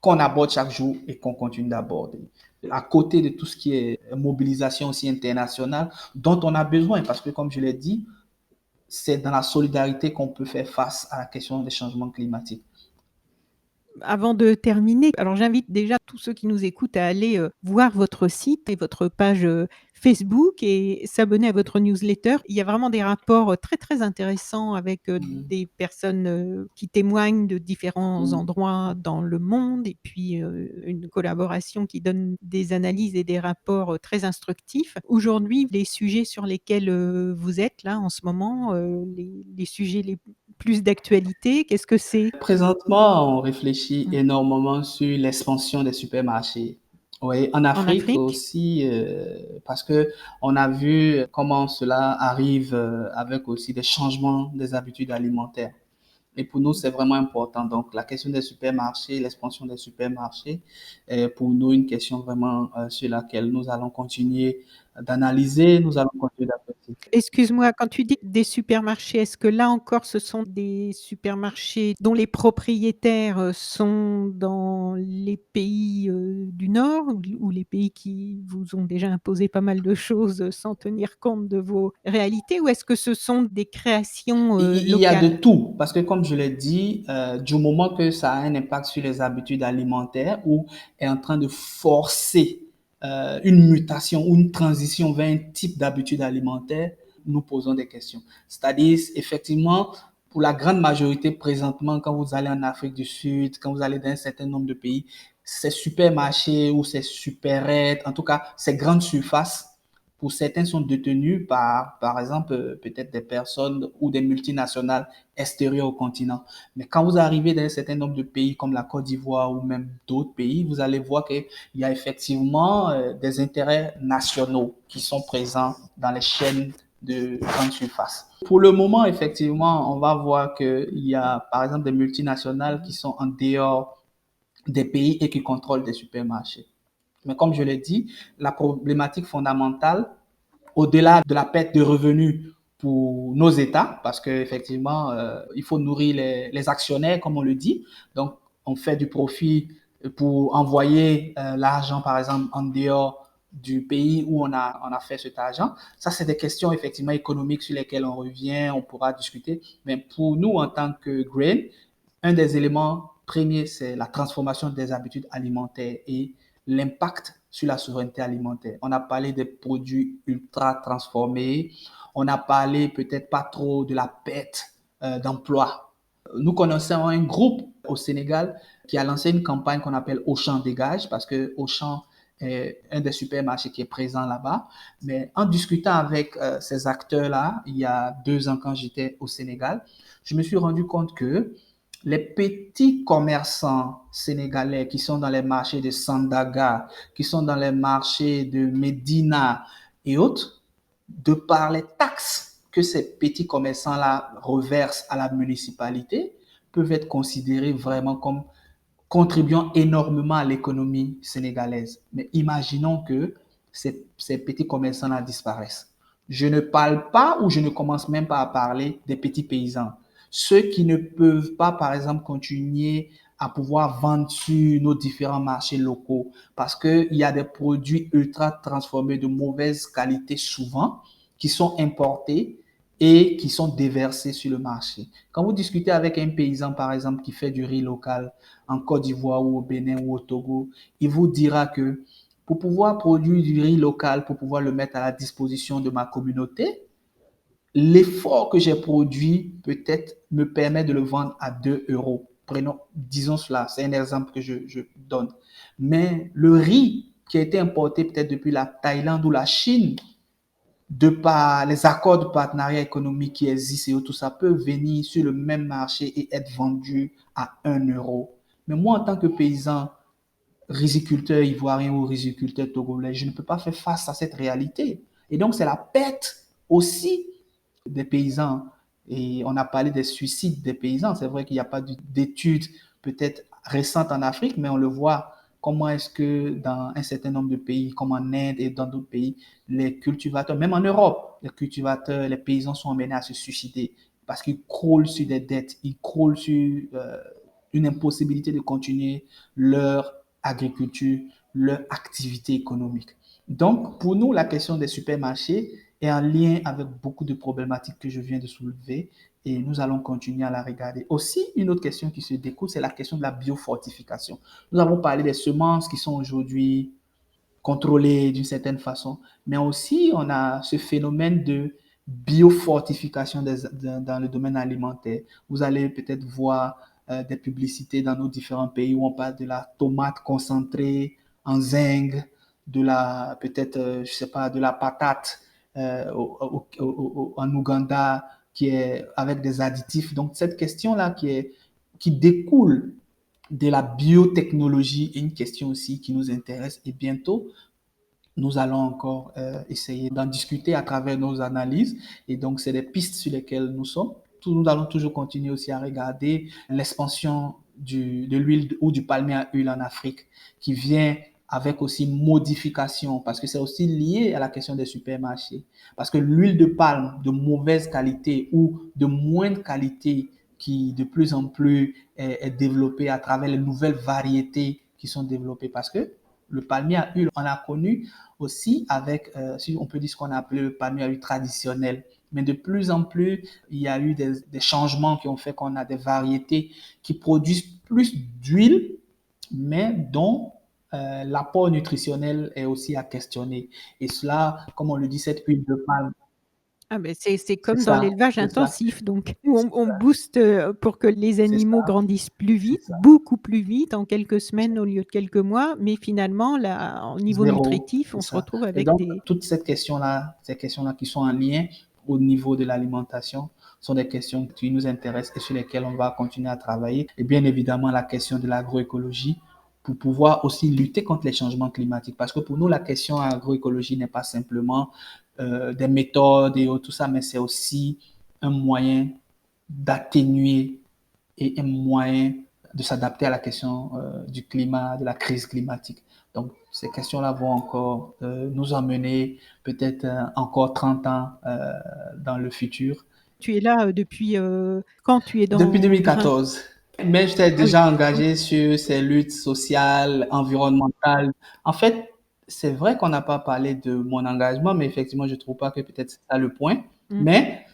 qu'on aborde chaque jour et qu'on continue d'aborder. À côté de tout ce qui est mobilisation aussi internationale dont on a besoin, parce que comme je l'ai dit, c'est dans la solidarité qu'on peut faire face à la question des changements climatiques. Avant de terminer, alors j'invite déjà tous ceux qui nous écoutent à aller, voir votre site et votre page, Facebook et s'abonner à votre newsletter. Il y a vraiment des rapports, très, très intéressants avec, Mhm. des personnes, qui témoignent de différents Mhm. endroits dans le monde et puis, une collaboration qui donne des analyses et des rapports, très instructifs. Aujourd'hui, les sujets sur lesquels, vous êtes là en ce moment, les sujets les plus d'actualité, qu'est-ce que c'est? Présentement, on réfléchit Mmh. énormément sur l'expansion des supermarchés. Oui, en En Afrique Afrique? aussi, parce que on a vu comment cela arrive avec aussi des changements des habitudes alimentaires. Et pour nous, c'est vraiment important. Donc, la question des supermarchés, l'expansion des supermarchés, est pour nous une question vraiment sur laquelle nous allons continuer d'analyser, nous allons continuer d'apprécier. Excuse-moi, quand tu dis des supermarchés, est-ce que là encore ce sont des supermarchés dont les propriétaires, sont dans les pays, Nord ou les pays qui vous ont déjà imposé pas mal de choses, sans tenir compte de vos réalités? Ou est-ce que ce sont des créations, Il y a de locales? tout, parce que comme je l'ai dit, du moment que ça a un impact sur les habitudes alimentaires ou est en train de forcer une mutation ou une transition vers un type d'habitude alimentaire, nous posons des questions. C'est-à-dire, effectivement, pour la grande majorité présentement, quand vous allez en Afrique du Sud, quand vous allez dans un certain nombre de pays, ces supermarchés ou ces supérettes, en tout cas ces grandes surfaces, pour certains sont détenus par exemple, peut-être des personnes ou des multinationales extérieures au continent. Mais quand vous arrivez dans un certain nombre de pays comme la Côte d'Ivoire ou même d'autres pays, vous allez voir qu'il y a effectivement des intérêts nationaux qui sont présents dans les chaînes de grande surface. Pour le moment, effectivement, on va voir qu'il y a, par exemple, des multinationales qui sont en dehors des pays et qui contrôlent des supermarchés. Mais comme je l'ai dit, la problématique fondamentale, au-delà de la perte de revenus pour nos États, parce qu'effectivement, il faut nourrir les actionnaires, comme on le dit. Donc, on fait du profit pour envoyer l'argent, par exemple, en dehors du pays où on a fait cet argent. Ça, c'est des questions effectivement économiques sur lesquelles on revient, on pourra discuter. Mais pour nous, en tant que Grain, un des éléments premiers, c'est la transformation des habitudes alimentaires et l'impact sur la souveraineté alimentaire. On a parlé des produits ultra transformés, on a parlé peut-être pas trop de la perte d'emploi. Nous connaissons un groupe au Sénégal qui a lancé une campagne qu'on appelle Auchan Dégage, parce que Auchan est un des supermarchés qui est présent là-bas. Mais en discutant avec ces acteurs-là, il y a 2 ans quand j'étais au Sénégal, je me suis rendu compte que les petits commerçants sénégalais qui sont dans les marchés de Sandaga, qui sont dans les marchés de Médina et autres, de par les taxes que ces petits commerçants-là reversent à la municipalité, peuvent être considérés vraiment comme contribuant énormément à l'économie sénégalaise. Mais imaginons que ces petits commerçants-là disparaissent. Je ne parle pas ou je ne commence même pas à parler des petits paysans. Ceux qui ne peuvent pas, par exemple, continuer à pouvoir vendre sur nos différents marchés locaux parce qu'il y a des produits ultra transformés de mauvaise qualité souvent qui sont importés et qui sont déversés sur le marché. Quand vous discutez avec un paysan, par exemple, qui fait du riz local en Côte d'Ivoire ou au Bénin ou au Togo, il vous dira que pour pouvoir produire du riz local, pour pouvoir le mettre à la disposition de ma communauté, l'effort que j'ai produit peut-être me permet de le vendre à 2 euros. Prenons, disons cela, c'est un exemple que je donne. Mais le riz qui a été importé peut-être depuis la Thaïlande ou la Chine, de par les accords de partenariat économique qui existent et tout ça peut venir sur le même marché et être vendu à 1 euro. Mais moi, en tant que paysan, riziculteur ivoirien ou riziculteur togolais, je ne peux pas faire face à cette réalité. Et donc, c'est la perte aussi des paysans. Et on a parlé des suicides des paysans. C'est vrai qu'il n'y a pas d'études peut-être récentes en Afrique, mais on le voit comment est-ce que dans un certain nombre de pays, comme en Inde et dans d'autres pays, les cultivateurs, même en Europe, les cultivateurs, les paysans sont amenés à se suicider parce qu'ils croulent sur des dettes, ils croulent sur une impossibilité de continuer leur agriculture, leur activité économique. Donc, pour nous, la question des supermarchés est en lien avec beaucoup de problématiques que je viens de soulever et nous allons continuer à la regarder. Aussi, une autre question qui se découle, c'est la question de la biofortification. Nous avons parlé des semences qui sont aujourd'hui contrôlées d'une certaine façon, mais aussi on a ce phénomène de biofortification dans le domaine alimentaire. Vous allez peut-être voir des publicités dans nos différents pays où on parle de la tomate concentrée en zinc, de la peut-être, je sais pas, de la patate en Ouganda qui est avec des additifs. Donc cette question-là qui découle de la biotechnologie est une question aussi qui nous intéresse et bientôt nous allons encore essayer d'en discuter à travers nos analyses et donc c'est des pistes sur lesquelles nous sommes. Nous allons toujours continuer aussi à regarder l'expansion de l'huile ou du palmier à huile en Afrique qui vient avec aussi modification parce que c'est aussi lié à la question des supermarchés. Parce que l'huile de palme de mauvaise qualité ou de moindre qualité qui de plus en plus est développée à travers les nouvelles variétés qui sont développées parce que le palmier à huile, on l'a connu aussi avec, si on peut dire ce qu'on a appelé le palmier à huile traditionnel. Mais de plus en plus, il y a eu des changements qui ont fait qu'on a des variétés qui produisent plus d'huile, mais dont l'apport nutritionnel est aussi à questionner. Et cela, comme on le dit, cette huile de palme, Ah beh, c'est c'est comme dans ça, l'élevage c'est ça, intensif donc, où c'est on ça, booste, pour que les c'est animaux ça, grandissent plus c'est vite, ça. beaucoup plus vite, en quelques semaines au lieu de quelques mois, mais finalement là, au niveau Zéro, nutritif, c'est on se ça. retrouve Et avec donc, des toutes ces questions-là qui sont en lien au niveau de l'alimentation sont des questions qui nous intéressent et sur lesquelles on va continuer à travailler. Et bien évidemment, la question de l'agroécologie pour pouvoir aussi lutter contre les changements climatiques. Parce que pour nous, la question agroécologie n'est pas simplement des méthodes et tout ça, mais c'est aussi un moyen d'atténuer et un moyen de s'adapter à la question du climat, de la crise climatique. Donc, ces questions-là vont encore nous emmener peut-être encore 30 ans dans le futur. tu es là, depuis, quand tu es Depuis dans Grain? 2014. Mais j'étais Ah oui, déjà donc engagé sur ces luttes sociales, environnementales. En fait, c'est vrai qu'on n'a pas parlé de mon engagement, mais effectivement, je trouve pas que peut-être c'est ça le point. mmh, Mais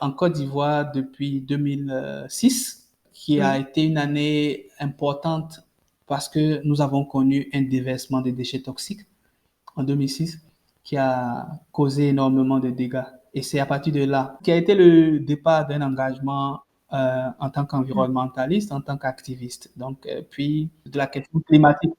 en Côte d'Ivoire, depuis 2006, qui a oui, été une année importante parce que nous avons connu un déversement des déchets toxiques en 2006 qui a causé énormément de dégâts. Et c'est à partir de là qui a été le départ d'un engagement en tant mmh, qu'environnementaliste, en tant qu'activiste. Donc, puis de la question climatique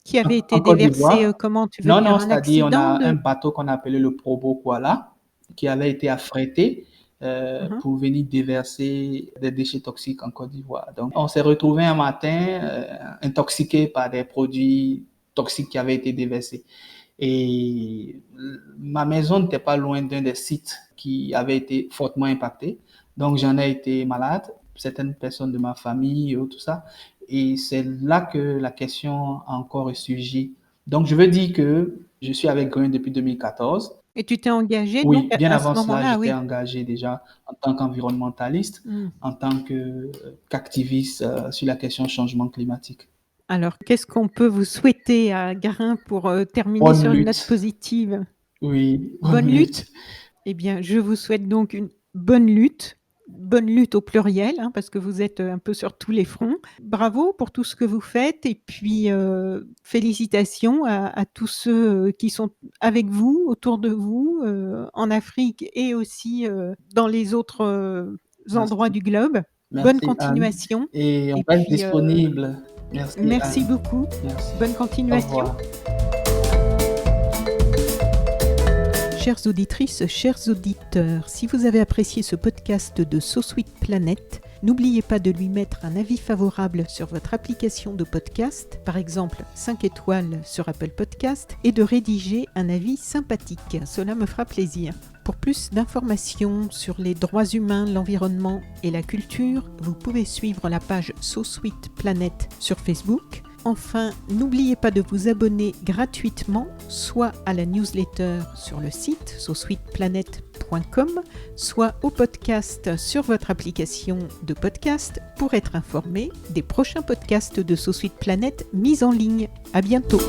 qui avait été en Côte déversé, d'Ivoire. comment? Tu veux Non, dire non, un c'est-à-dire on accident a un de bateau qu'on appelait le Probo Koala qui avait été affrété mmh mh, pour venir déverser des déchets toxiques en Côte d'Ivoire. Donc, on s'est retrouvé un matin intoxiqué par des produits toxiques qui avaient été déversés. Et ma maison n'était pas loin d'un des sites qui avait été fortement impacté. Donc, j'en ai été malade, certaines personnes de ma famille et tout ça. Et c'est là que la question a encore ressurgi. Donc, je veux dire que je suis avec Green depuis 2014. et tu t'es engagé donc Oui, bien à ce avant cela, moment-là, j'étais oui? engagé déjà en tant qu'environnementaliste, Mmh. en tant qu'activiste sur la question changement climatique. Alors qu'est-ce qu'on peut vous souhaiter à Grain pour, terminer Bonne sur une note lutte. positive? Oui, bonne Bonne lutte? lutte. Eh bien, je vous souhaite donc une bonne lutte au pluriel, hein, parce que vous êtes, un peu sur tous les fronts. Bravo pour tout ce que vous faites et puis, félicitations à tous ceux, qui sont avec vous, autour de vous, en Afrique et aussi, dans les autres, endroits Merci. du globe. Bonne Merci Anne. continuation Et on et reste puis, disponible. Merci merci Anne. beaucoup. Merci. Bonne Au continuation. revoir. Chères auditrices, chers auditeurs, si vous avez apprécié ce podcast de So Sweet Planet, n'oubliez pas de lui mettre un avis favorable sur votre application de podcast, par exemple 5 étoiles sur Apple Podcast, et de rédiger un avis sympathique. Cela me fera plaisir. Pour plus d'informations sur les droits humains, l'environnement et la culture, vous pouvez suivre la page So Sweet Planet sur Facebook. Enfin, n'oubliez pas de vous abonner gratuitement, soit à la newsletter sur le site sosweetplanet.com, soit au podcast sur votre application de podcast pour être informé des prochains podcasts de So Sweet Planet mis en ligne. À bientôt!